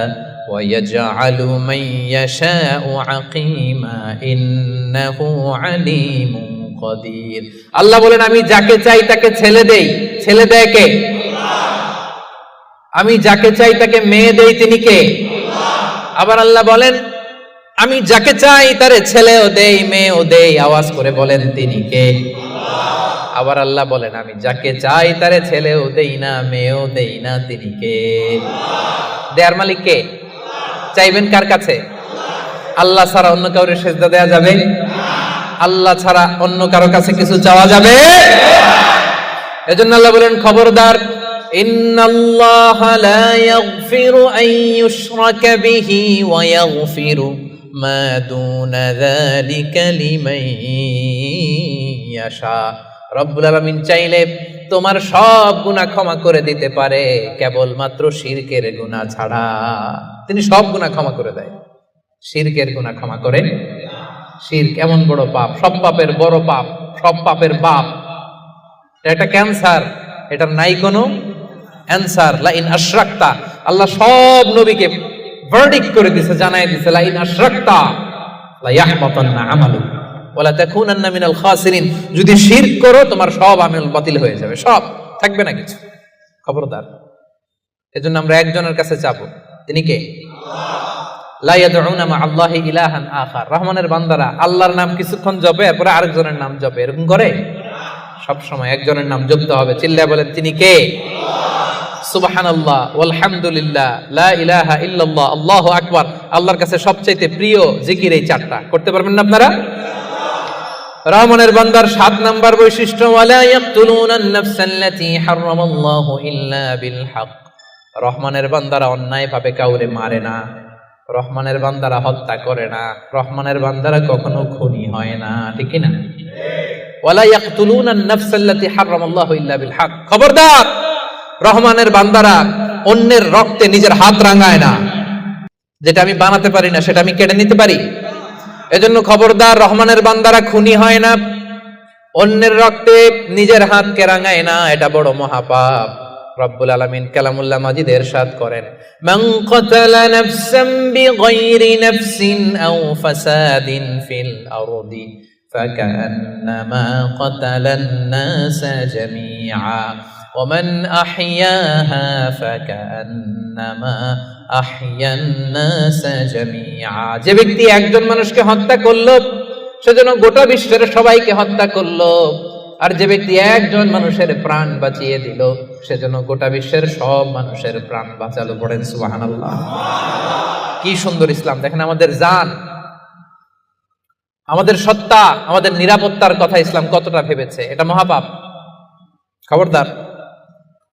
ওয়া ইয়াজআলু মান ইয়াশাউ আকীমা ইন্নাহু আলীমুন কাদির। আল্লাহ বলেন, আমি যাকে চাই তাকে ছেলে দেই। ছেলে দেয় কে? আমি যাকে চাই তাকে মেয়ে দেই, তিনি কে? আবার আল্লাহ বলেন, আমি যাকে চাই তারে ছেলেও দেই মেয়েও দেই, আওয়াজ করে বলেন তিনি কে? আবার আল্লাহ বলেন আমি যাকে চাই তারে ছেলেও দেই না মেয়েও দেই না, তিনি কে? দেয়ার মালিক কে? চাইবেন কার কাছে? আল্লাহ ছাড়া অন্য কাউরে সেজদা দেয়া যাবে? আল্লাহ ছাড়া অন্য কারো কাছে কিছু চাওয়া যাবে? এজন্য আল্লাহ বলেন খবরদার, ইন্নাল্লাহা লা ইয়াগফিরু আন ইউশরাকা বিহি ওয়া ইয়াগফিরু মা দুনা যালিকা লিমান ইয়াশা। রব্বুল আলামিন চাইলে তোমার সব গুনাহ ক্ষমা করে দিতে পারে, কেবলমাত্র শিরকের গুনাহ ছাড়া। তিনি সব গুনাহ ক্ষমা করে দেয়, শিরকের গুনাহ ক্ষমা করে। শিরক এমন বড় পাপ, সব পাপের বড় পাপ, সব পাপের বাপ। এটা ক্যান্সার, এটার নাই কোনো অ্যানসার। লা ইন আশরাকতা, আল্লাহ সব নবীকে ভার্ডিক্ট করে দিয়েছে, জানাই দিয়েছে লা ইন আশরাকতা লা ইয়াহবাতান্না আমালুক ওয়া লা তাকুনান্না মিনাল খাসিরিন। যদি শিরক করো তোমার সব আমল বাতিল হয়ে যাবে, সব থাকবে না কিছু। খবরদার। এজন্য আমরা একজনের কাছে চাবো, তিনি কে? লা ইয়াদউনা মা আল্লাহি ইলাহান আখার। রহমানের বান্দারা আল্লাহর নাম কিছুক্ষণ জপে, এরপরে আরেকজনের নাম জপে, এরকম করে? সব সময় একজনের নাম জপতে হবে। চিল্লায় বলেন তিনি কে? সুবহানাল্লাহ ওয়ালহামদুলিল্লাহ লা ইলাহা ইল্লাল্লাহ আল্লাহু আকবার। আল্লাহর কাছে সবচেয়ে প্রিয় জিকির এই চারটা। করতে পারবেন না আপনারা? রহমানের বান্দার 7 নাম্বার বৈশিষ্ট্য, ওয়ালা ইয়াকতুলুনান নাফসাল্লাতী হারামাল্লাহু ইল্লা বিল হক। রহমানের বান্দারা অন্যায় ভাবে কাউরে মারে না, রহমানের বান্দারা হত্যা করে না, রহমানের বান্দারা কখনো খুনি হয় না, ঠিক কি না? ওয়ালা ইয়াকতুলুনান নাফসাল্লাতী হারামাল্লাহু ইল্লা বিল হক। খবরদার, রহমানের বান্দারা অন্যের রক্তে নিজের হাত রাঙায় না। যেটা আমি বানাতে পারি না সেটা আমি কেটে নিতে পারি? এজন্য খবরদার, রহমানের বান্দারা খুনি হয় না, অন্যের রক্তে নিজের হাতকে রাঙায় না, এটা বড় মহাপাপ। রব্বুল আলামিন কালামুল্লাহ মাজিদ ইরশাদ করেন, মান কাতালা নাফসান বিগাইরি নাফসিন আও ফাসাদিন ফিল আরদি ফাকান্নামা কাতালান নাসা জামিআ ওয়া মান আহইয়াহা ফাকান্নামা আহইয়ান নাসা জামিআ। যে ব্যক্তি একজন মানুষকে হত্যা করলো সেজন্য গোটা বিশ্বের সবাইকে হত্যা করলো, আর যে ব্যক্তি একজন মানুষের প্রাণ বাঁচিয়ে দিল সেজন্য গোটা বিশ্বের সব মানুষের প্রাণ বাঁচালো। পড়েন সুবহানাল্লাহ। কি সুন্দর ইসলাম! দেখেন, আমাদের জান, আমাদের সত্তা, আমাদের নিরাপত্তার কথা ইসলাম কতটা ভেবেছে। এটা মহাপাপ। খবরদার,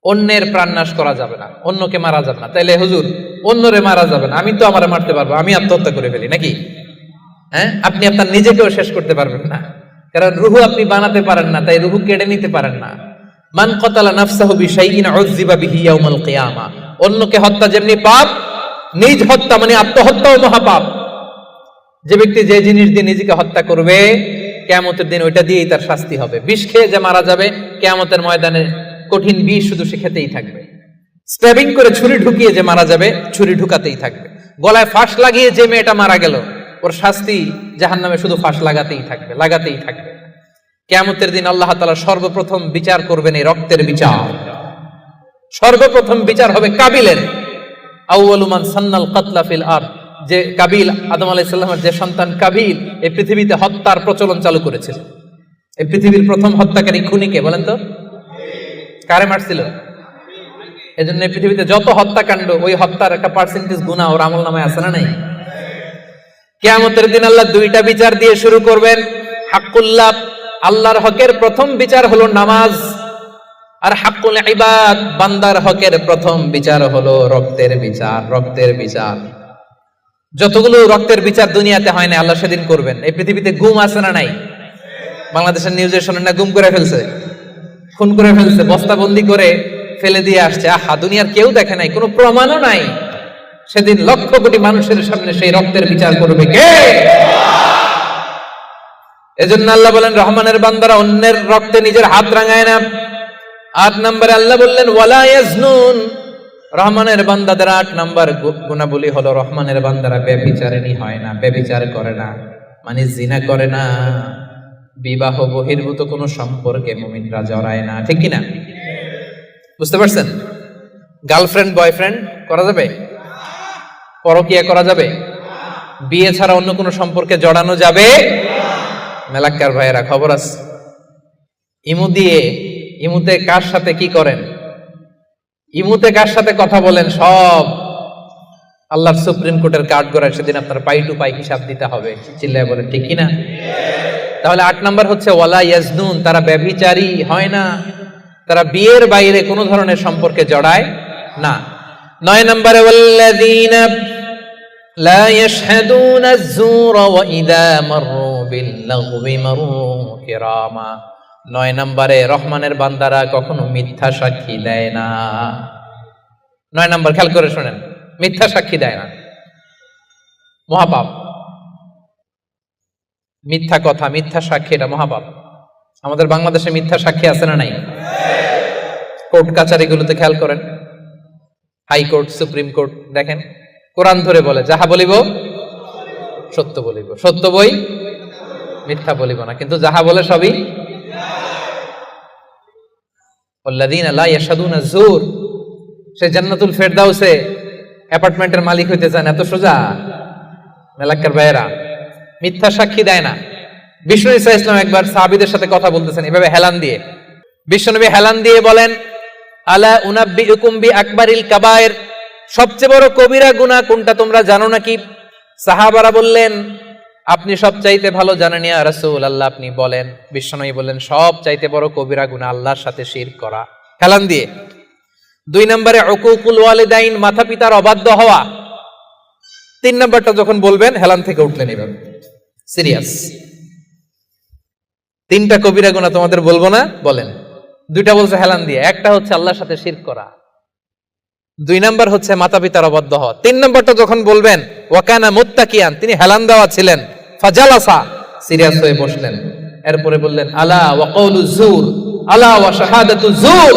অন্যের প্রাণ নাশ করা যাবে না, অন্যকে মারা যাবে না। তাইলে হুজুর অন্যরে মারা যাবে না, আমি তো আমারে মারতে পারবো, আমি আত্মহত্যা করে ফেলি নাকি? হ্যাঁ, আপনি আপনার নিজেকেও শেষ করতে পারবেন না, কারণ রুহু আপনি বানাতে পারেন না, তাই রুহু কেড়ে নিতে পারেন না। মান কাতালা নাফসাহু বিশাইইন উযযিবা বিহি ইয়াউমাল কিয়ামা। অন্যকে হত্যা যেমনি পাপ, নিজ হত্যা মানে আত্মহত্যাও মহাপাপ। যে ব্যক্তি যে জিনিস দিয়ে নিজেকে হত্যা করবে, কিয়ামতের দিন ওইটা দিয়েই তার শাস্তি হবে। বিষ খেয়ে যে মারা যাবে, কিয়ামতের ময়দানে কঠিন বিষ শুধু সে খেতেই থাকবে। স্ট্যাবিং করে ছুরি ঢুকিয়ে যে মারা যাবে, ছুরি ঢুকাতেই থাকবে। গলায় ফাঁস লাগিয়ে যে মেয়েটা মারা গেল, ওর শাস্তি জাহান্নামে শুধু ফাঁস লাগাতেই থাকবে, লাগাতেই থাকবে। কিয়ামতের দিন আল্লাহ তাআলা সর্বপ্রথম বিচার করবেন এই রক্তের বিচার। সর্বপ্রথম বিচার হবে কাবিলের। আউয়ালু মান সান্নাল কাতলা ফিল আরদ। যে কাবিল, আদম আলাইহিস সালামের যে সন্তান কাবিল, এই পৃথিবীতে হত্যার প্রচলন চালু করেছিল। এই পৃথিবীর প্রথম হত্যাকারী খুনিকে বলেন তো? কারে মারছিল? এজন্য এই পৃথিবীতে যত হত্যাকাণ্ড, ওই হত্যার একটা পার্সেন্টেজ গুনাহ ওর আমলনামায় আছে না নাই? কিয়ামতের দিন আল্লাহ দুইটা বিচার দিয়ে শুরু করবেন। হাক্কুল্লাহ, আল্লাহর হকের প্রথম বিচার হলো নামাজ, আর হাক্কুল ইবাদ, বান্দার হকের প্রথম বিচার হলো রক্তের বিচার। রক্তের বিচার, যতগুলো রক্তের বিচার দুনিয়াতে হয় না, আল্লাহ সেদিন করবেন। এই পৃথিবীতে গুম আছে না নাই? বাংলাদেশের নিউজে শোনেন না, গুম করে ফেলছে, খুন করে ফেলছে, বস্তাবন্দি করে ফেলে দিয়ে আসছে। আহা, দুনিয়ার কেউ দেখে নাই, কোনো প্রমাণও নাই। সেদিন লক্ষ কোটি মানুষের সামনে সেই রক্তের বিচার করবে কে? এজন্য আল্লাহ বলেন রহমানের বান্দারা অন্যের রক্তে নিজের হাত রাঙায় না। 8 নম্বরে আল্লাহ বললেন ওয়ালা ইয়াজনুন। রহমানের বান্দাদের 8 নম্বর গুণাবলী হলো রহমানের বান্দারা ব্যভিচারিণী হয় না, ব্যভিচার করে না, মানে জিনা করে না, বিবাহ বহির্ভূত কোনো সম্পর্কে মুমিনরা জড়ায় না, ঠিক কিনা? বুঝতে পারছেন? গার্লফ্রেন্ড বয়ফ্রেন্ড করা যাবে? পরকিয়া করা যাবে? বিয়ে ছাড়া অন্য কোনো সম্পর্কে জড়ানো যাবে মেলাক্কার ভাইয়েরা খবর আছে ইমুতে কার সাথে কি করেন, ইমুতে কার সাথে কথা বলেন, সব আল্লাহর সুপ্রিম কোর্টের কার্ড করার সেদিন আপনার পাই টু পাই হিসাব দিতে হবে। চিল্লায় বলেন ঠিক কিনা? তাহলে 8 নাম্বার হচ্ছে ওয়ালা ইয়াজনুন, তারা ব্যভিচারী হয় না, তারা বিয়ের বাইরে কোনো ধরনের সম্পর্কে জড়ায় না। 9 নম্বরে ওয়াল্লাযীনা লা ইয়াশহাদুনা আয-যুরা ওয়া ইযা মাররু বিল-লাগবি মাররু কিরামা। 9 নম্বরে রহমানের বান্দারা কখনো মিথ্যা সাক্ষী দেয় না। 9 নম্বর খেয়াল করে শুনেন, মিথ্যা সাক্ষী দেয় না, মহাপাপ। মিথ্যা কথা, মিথ্যা সাক্ষী, এটা মহাপাপ। আমাদের বাংলাদেশে মিথ্যা সাক্ষী আছে না নাই? কোর্ট কাচারিগুলোতে খেয়াল করেন, হাইকোর্ট, সুপ্রিম কোর্ট, দেখেন কোরআন ধরে বলে যাহা বলিব সত্য বলিব, সত্য বই মিথ্যা বলিব না, কিন্তু যাহা বলে সবই। ওয়াল্লাযীনা লা ইয়াশহাদুনা আয-যুর, সে জান্নাতুল ফেরদাউসে অ্যাপার্টমেন্টের মালিক হইতে চান, এত সোজা? মেলাক্কার ভাইয়েরা মিথ্যা সাক্ষী দেয় না। বিষ্ণু ঈসা ইসলাম একবার সাহাবীদের সাথে কথা বলতেছেন এভাবে হেলান দিয়ে, বিশ্বনবী হেলান দিয়ে বলেন আলা উনাব্বিউকুম বি আকবারিল কাবায়ের, সবচেয়ে বড় কবিরা গুনাহ কোনটা তোমরা জানো নাকি? সাহাবারা বললেন আপনি সবচাইতে ভালো জানেন ইয়া রাসূলুল্লাহ, আপনি বলেন। বিশ্বনবী বললেন সবচাইতে বড় কবিরা গুনাহ আল্লাহর সাথে শিরক করা, হেলান দিয়ে। 2 নম্বরে উকুকুল ওয়ালিদাইন, মাতা পিতার অবাধ্য হওয়া। 3 নম্বরটা যখন বলবেন হেলান থেকে উঠলেন এভাবে, সিরিয়াস। 3টা কবিরা গুনাহ তোমাদের বলবো না, বলেন। 2টা বলছে হেলান দিয়ে, একটা হচ্ছে আল্লাহর সাথে শিরক করা, 2 নাম্বার হচ্ছে মাতা পিতার অবাধ্য হওয়া। 3 নাম্বারটা যখন বলবেন ওয়াকানা মুত্তাকিয়ান, তিনি হেলান দেওয়া ছিলেন, ফাজালাসা, সিরিয়াস হয়ে বসলেন। এরপরে বললেন আলা ওয়া কাউলু যুর, আলা ওয়া শাহাদাতু যুর,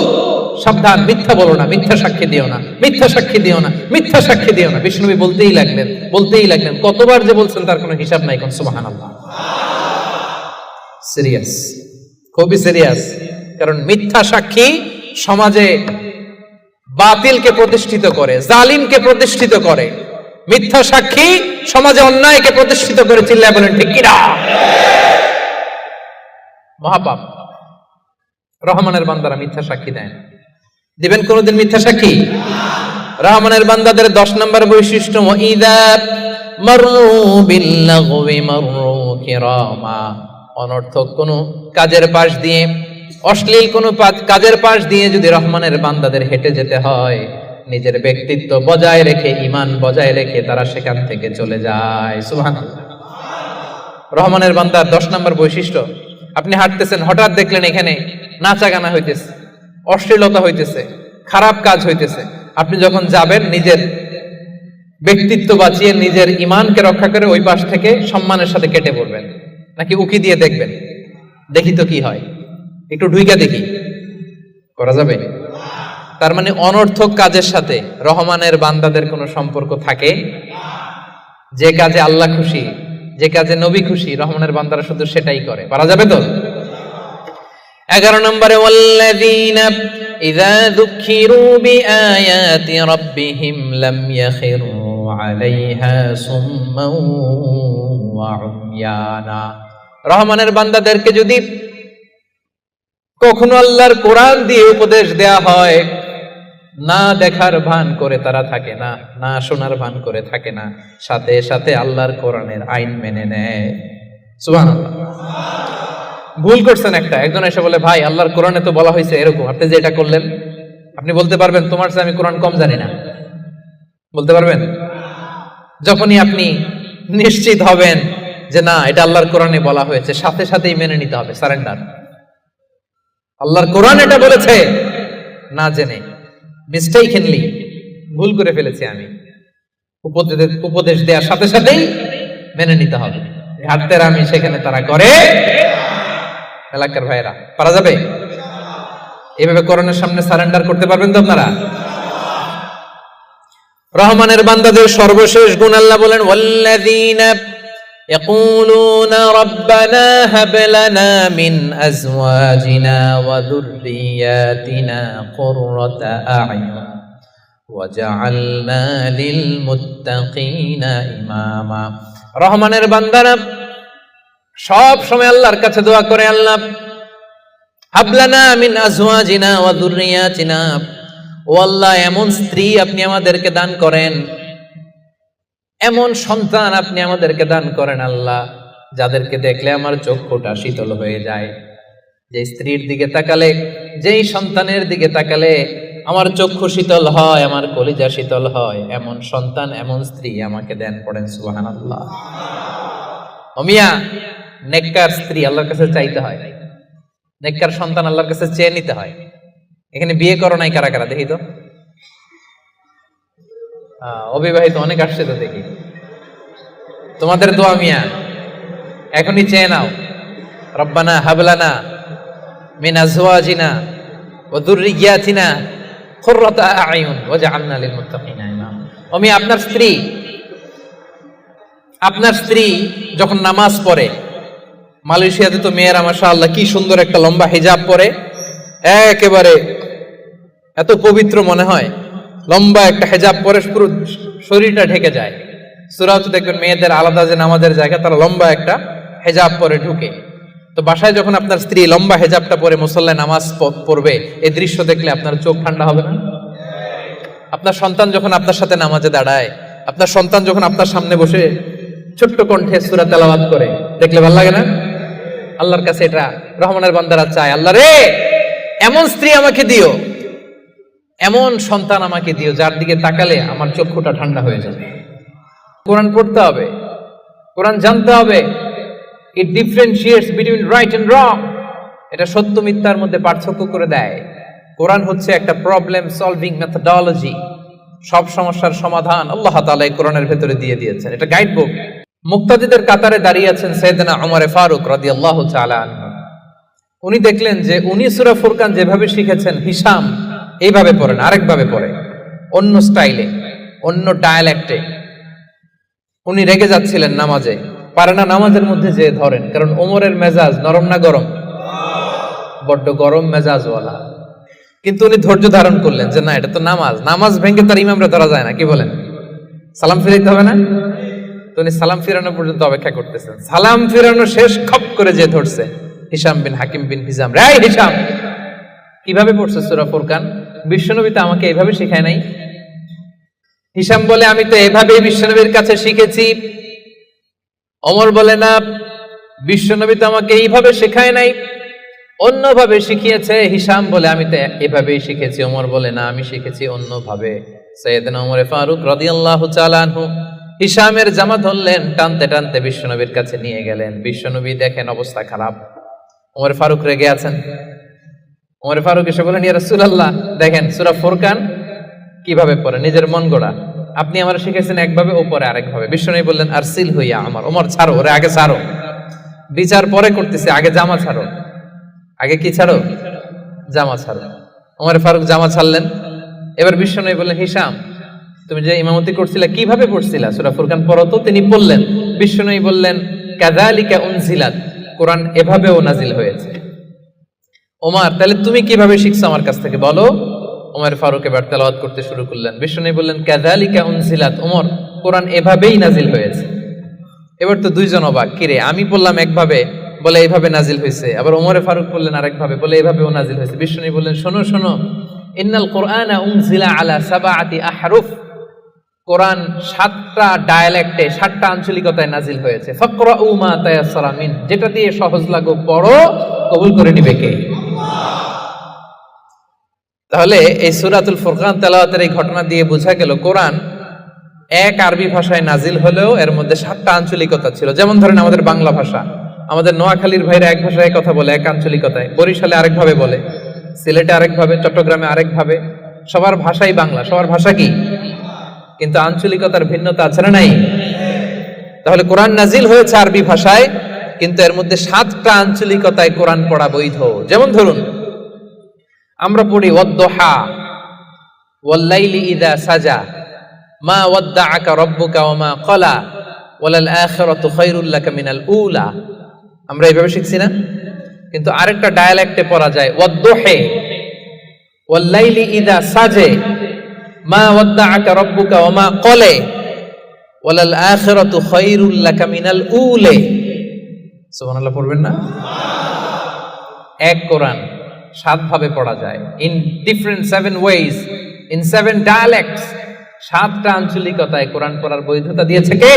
সাবধান, মিথ্যা বলো না, মিথ্যা সাক্ষী দিও না, মিথ্যা সাক্ষী দিও না, মিথ্যা সাক্ষী দিও না। বিষ্ণুবী বলতেই লাগলেন, বলতেই লাগলেন, কতবার যে বলছেন তার কোনো হিসাব নাই। কোন সুবহানাল্লাহ। সিরিয়াস, খুবই সিরিয়াস। কারণ মিথ্যা সাক্ষী সমাজে বাতিলকে প্রতিষ্ঠিত করে, জালিমকে প্রতিষ্ঠিত করে। মিথ্যা সাক্ষী সমাজে অন্যায়কে প্রতিষ্ঠিত করে। চিল্লায় বলেন ঠিক কিনা? মহাপাপ। রহমানের বান্দারা মিথ্যা সাক্ষী দেয় না। দিবেন কোনদিন মিথ্যা সাক্ষী? রহমানের বান্দাদের 10 নম্বর বৈশিষ্ট্য ওয়াইদা মাররু বিল-লাগবি মাররু কিরামা, অনর্থক কোন কাজের পাশ দিয়ে, অশ্লীল কোন কাজের পাশ দিয়ে যদি রহমানের বান্দাদের হেঁটে যেতে হয়, নিজের ব্যক্তিত্ব বজায় রেখে, ঈমান বজায় রেখে তারা সেখান থেকে চলে যায়। সুবহানাল্লাহ। রহমানের বান্দার 10 নম্বর বৈশিষ্ট্য, আপনি হাঁটতেছেন, হঠাৎ দেখলেন এখানে নাচা গানা হইতেছে, অশ্লীলতা হইতেছে, খারাপ কাজ হইতেছে, আপনি যখন যাবেন নিজের ব্যক্তিত্ব বাঁচিয়ে, নিজের ঈমানকে রক্ষা করে ওই পাশ থেকে সম্মানের সাথে কেটে পড়বেন, নাকি উকি দিয়ে দেখবেন দেখি তো কি হয়, একটু ঢুইকা দেখি, করা যাবে? তার মানে অনর্থক কাজের সাথে রহমানের বান্দাদের কোনো সম্পর্ক থাকে? যে কাজে আল্লাহ খুশি, যে কাজে নবী খুশি, রহমানের বান্দারা শুধু সেটাই করে। পারা যাবে তো? 11 নম্বরে ওয়াল্লাযীনা ইযা যুকিরু বিআয়াতি রাব্বিহিম লাম ইয়াখিরু আলাইহা সুম্মান ওয়া উময়ানা, রহমানের বান্দাদেরকে যদি কখনো আল্লাহর কোরআন দিয়ে উপদেশ দেয়া হয়, না দেখার ভান করে তারা থাকে না, না শোনার ভান করে থাকে না, সাথে সাথে আল্লাহর কোরআনের আইন মেনে নেয়। সুবহানাল্লাহ। ভুল করছেন একটা, একজন এসে বলে ভাই আল্লাহর কোরআনে তো বলা হয়েছে এরকম, আপনি যে এটা করলেন, আপনি বলতে পারবেন তোমার চেয়ে আমি কোরআন কম জানি না? বলতে পারবেন? যখনই আপনি নিশ্চিত হবেন যে না এটা আল্লাহর কোরআনে বলা হয়েছে, সাথে সাথেই মেনে নিতে হবে, সারেন্ডার। আল্লাহর কোরআন এটা বলেছে, না জেনে মিস্টেকলি ভুল করে ফেলেছি আমি, উপদেশ দেওয়ার সাথে সাথেই মেনে নিতে হবে। ঘাটতের আমি সেখানে তারা করে। এলাকার ভাইরা, পারা যাবে? এইভাবে কোরআনের সামনে সারেন্ডার করতে পারবেন তো আপনারা? রহমানের বান্দাদের সর্বশেষ গুণ আল্লাহ বলেন ওয়াল্লাযীনা ইয়াকুলুনা রাব্বানা হাব লানা মিন আজওয়াজিনা ওয়া যুররিয়াতিনা কুররাতা আ'য়ুন ওয়াজআলনা লিল মুত্তাকিনা ইমামা। রহমানের বান্দারা সব সময় আল্লাহর কাছে দোয়া করে, আল্লাহ হাবলানা মিন আজওয়াজিনা ওয়া যুররিয়াতিনা, ও আল্লাহ এমন স্ত্রী আপনি আমাদেরকে দান করেন, এমন সন্তান আপনি আমাদেরকে দান করেন আল্লাহ, যাদেরকে দেখলে আমার চক্ষুটা শীতল হয়ে যায়। যে স্ত্রীর দিকে তাকালে, যেই সন্তানের দিকে তাকালে আমার চক্ষু শীতল হয়, আমার কলিজা শীতল হয়, এমন সন্তান এমন স্ত্রী আমাকে দেন। পড়েন সুবহানাল্লাহ। ও মিয়া, নেককার স্ত্রী আল্লাহর কাছে চাইতে হয়, নেককার সন্তান আল্লাহর কাছে চেয়ে নিতে হয়। এখানে বিয়ে করো নাই কারা কারা দেখি তো? অবিবাহিত অনেক আসছে তো দেখি। তোমাদের দোয়া মিয়া, এখনই চেয়ে নাও। রব্বানা হাবলানা মিন আজওয়াজিনা ওয়া যুররিয়াতিনা কুররাতা আ'য়ুন ওয়াজআলনা লিল মুত্তাকিনা ইমামা। ও মিয়া, আপনার স্ত্রী যখন নামাজ পড়ে, মালয়েশিয়াতে তো মেয়েরা মাশাআল্লাহ কি সুন্দর একটা লম্বা হিজাব পরে, একেবারে এত পবিত্র মনে হয়, লম্বা একটা হিজাব পরে পুরো শরীরটা ঢেকে যায়। সূরাতে দেখবেন মেয়েদের আলাদা যে নামাজের জায়গা, তারা লম্বা একটা হিজাব পরে ঢুকে। তো বাসায় যখন আপনার স্ত্রী লম্বা হিজাবটা পরে মুসল্লায় নামাজ পড়বে, এই দৃশ্য দেখলে আপনার চোখ ঠান্ডা হবে না? আপনার সন্তান যখন আপনার সাথে নামাজে দাঁড়ায়, আপনার সন্তান যখন আপনার সামনে বসে ছোট্ট কণ্ঠে সূরা তেলাওয়াত করে, দেখলে ভালো লাগে না? আল্লাহর কাছে এটা রহমানের বান্দারা চায়, আল্লাহ রে এমন স্ত্রী আমাকে দিও, এমন সন্তান আমাকে দিও, যার দিকে তাকালে আমার চক্ষুটা ঠান্ডা হয়ে যাবে। কোরআন পড়তে হবে, কোরআন জানতে হবে। It differentiates between right and wrong. এটা সত্য মিথ্যার মধ্যে পার্থক্য করে দেয়। কোরআন হচ্ছে একটা প্রবলেম সলভিং মেথডোলজি। সব সমস্যার সমাধান আল্লাহ তাআলা এই কোরআনের ভেতরে দিয়ে দিয়েছেন। এটা গাইড বুক। মুক্তাদিদের কাতারে দাঁড়িয়ে আছেন সাইয়েদনা ওমর ফারুক রাদিয়াল্লাহু তাআলা আনহু। উনি দেখলেন যে উনি সূরা ফুরকান যেভাবে শিখেছেন, হিশাম এইভাবে পড়েন, আরেকভাবে পড়ে, অন্য স্টাইলে, অন্য ডায়ালেক্টে। উনি রেগে যাচ্ছিলেন নামাজে, পারে না নামাজের মধ্যে যে ধরেন, কারণ ওমরের মেজাজ নরম না গরম? বড্ড গরম মেজাজওয়ালা। কিন্তু উনি ধৈর্য ধারণ করলেন যে না, এটা তো নামাজ, নামাজ ভেঙে তার ইমামরা ধরা যায় না, কি বলেন? সালাম ফিরাইতে হবে না? তো উনি সালাম ফিরানো পর্যন্ত অপেক্ষা করতেছেন। সালাম ফিরানো শেষ, খপ করে যে ধরছে হিশাম বিন হাকিম বিন হিজাম। রে হিশাম, কিভাবে পড়ছে সূরা ফুরকান? বিশ্বনবী তো আমাকে এইভাবে শেখায় নাই। হিশাম বলে আমি তো এভাবেই বিশ্বনবীর কাছে শিখেছি। ওমর বলে না, বিশ্বনবী তো আমাকে এইভাবে শেখায় নাই, অন্যভাবে শিখিয়েছে। হিশাম বলে আমি তো এভাবেই শিখেছি। ওমর বলে না, আমি শিখেছি অন্যভাবে। সাইয়েদনা ওমর ফারুক রাদিয়াল্লাহু তাআলা আনহু হিশামের জামা ধরলেন, টানতে টানতে বিশ্বনবীর কাছে নিয়ে গেলেন। বিশ্বনবী দেখেন অবস্থা খারাপ, ওমর ফারুক রেগে আছেন। ওমর ফারুক এসে বলেন, ইয়া রাসূলুল্লাহ, দেখেন সূরা ফুরকান কিভাবে পড়ে, নিজের মন গড়া। আপনি আমার শিখেছেন একভাবে, ও পরে আরেকভাবে। বিশ্বনবী বললেন, আরসিল হইয়া আমার, ওমর ছাড়ো ওরে, আগে ছাড়ো, বিচার পরে করতেছে, আগে জামা ছাড়ো। আগে কি ছাড়ো? জামা ছাড়ো। ওমর ফারুক জামা ছাড়লেন। এবার বিশ্বনবী বললেন, হিশাম তুমি যে ইমামতি করছিলা কিভাবে পড়ছিলা? সূরা ফুরকান পড়ো তো। তিনি বললেন, বিশ্বনবী বললেন, কাযালিকা উনজিলাত, কোরআন এভাবেও নাজিল হয়েছে। ওমর, তাহলে তুমি কিভাবে শিখছো আমার কাছ থেকে বলো। ওমর ফারুক এবার তেলাওয়াত করতে শুরু করলেন। বিশ্বনবী বললেন, কাযালিকা উনজিলাত, ওমর কোরআন এভাবেই নাজিল হয়েছে। এবার তো দুইজন অবাক, কিরে আমি বললাম একভাবে, বলে এইভাবে নাজিল হয়েছে। আবার ওমর ফারুক বললেন আরেকভাবে, বলে এইভাবেও নাজিল হয়েছে। বিশ্বনবী বললেন, শোনো শোনো, ইন্নাল কোরআনা উনজিলা আলা সাবআতি আহরুফ, কোরআন 7টা ডায়ালেক্টে, 7টা আঞ্চলিকতায় নাজিল হয়েছে। ফাকরাউ মা তায়াসসারা মিন, যেটা দিয়ে সহজ লাগুক পড়ো, কবুল করে নিবে কে? তাহলে এই সূরাতুল ফুরকান তেলাওয়াতের এই ঘটনা দিয়ে বোঝা গেল, কোরআন এক আরবি ভাষায় নাজিল হলেও এর মধ্যে 7টা আঞ্চলিকতা ছিল। যেমন ধরেন আমাদের বাংলা ভাষা, আমাদের নোয়াখালীর ভাইরা এক ভাষায় কথা বলে, এক আঞ্চলিকতায়, বরিশালে আরেকভাবে বলে, সিলেটে আরেকভাবে, চট্টগ্রামে আরেকভাবে। সবার ভাষাই বাংলা, সবার ভাষা কি, কিন্তু আঞ্চলিকতার ভিন্নতা আছে না নাই? তাহলে কোরআন নাজিল হয়েছে আরবি ভাষায়, কিন্তু এর মধ্যে 7টা আঞ্চলিকতায় কোরআন পড়া বৈধ। যেমন ধরুন আমরা পড়ি ওয়াদ-দুহা ওয়াল-লাইলি ইযা সাজা মা ওয়াদ্দাআকা রাব্বুকা ওয়া মা ক্বালা ওয়ালাল আখিরাতু খায়রুল লাকা মিনাল উলা। আমরা এইভাবে শিখছি না? কিন্তু আরেকটা ডায়ালেক্টে পড়া যায় ওয়াদ-দুহি ওয়াল-লাইলি ইযা সাজে মা ওয়াদ্দাআকা রাব্বুকা ওয়া মা ক্বালা ওয়ালাল আখিরাতু খায়রুল লাকা মিনাল উলা। সুবহানাল্লাহ পড়বেন না? এক কোরআন 7 ভাবে পড়া যায়, in different 7 ways, in 7 dialects. 7টা আঞ্চলিকতায় কোরআন পড়ার বৈধতা দিয়েছে কে?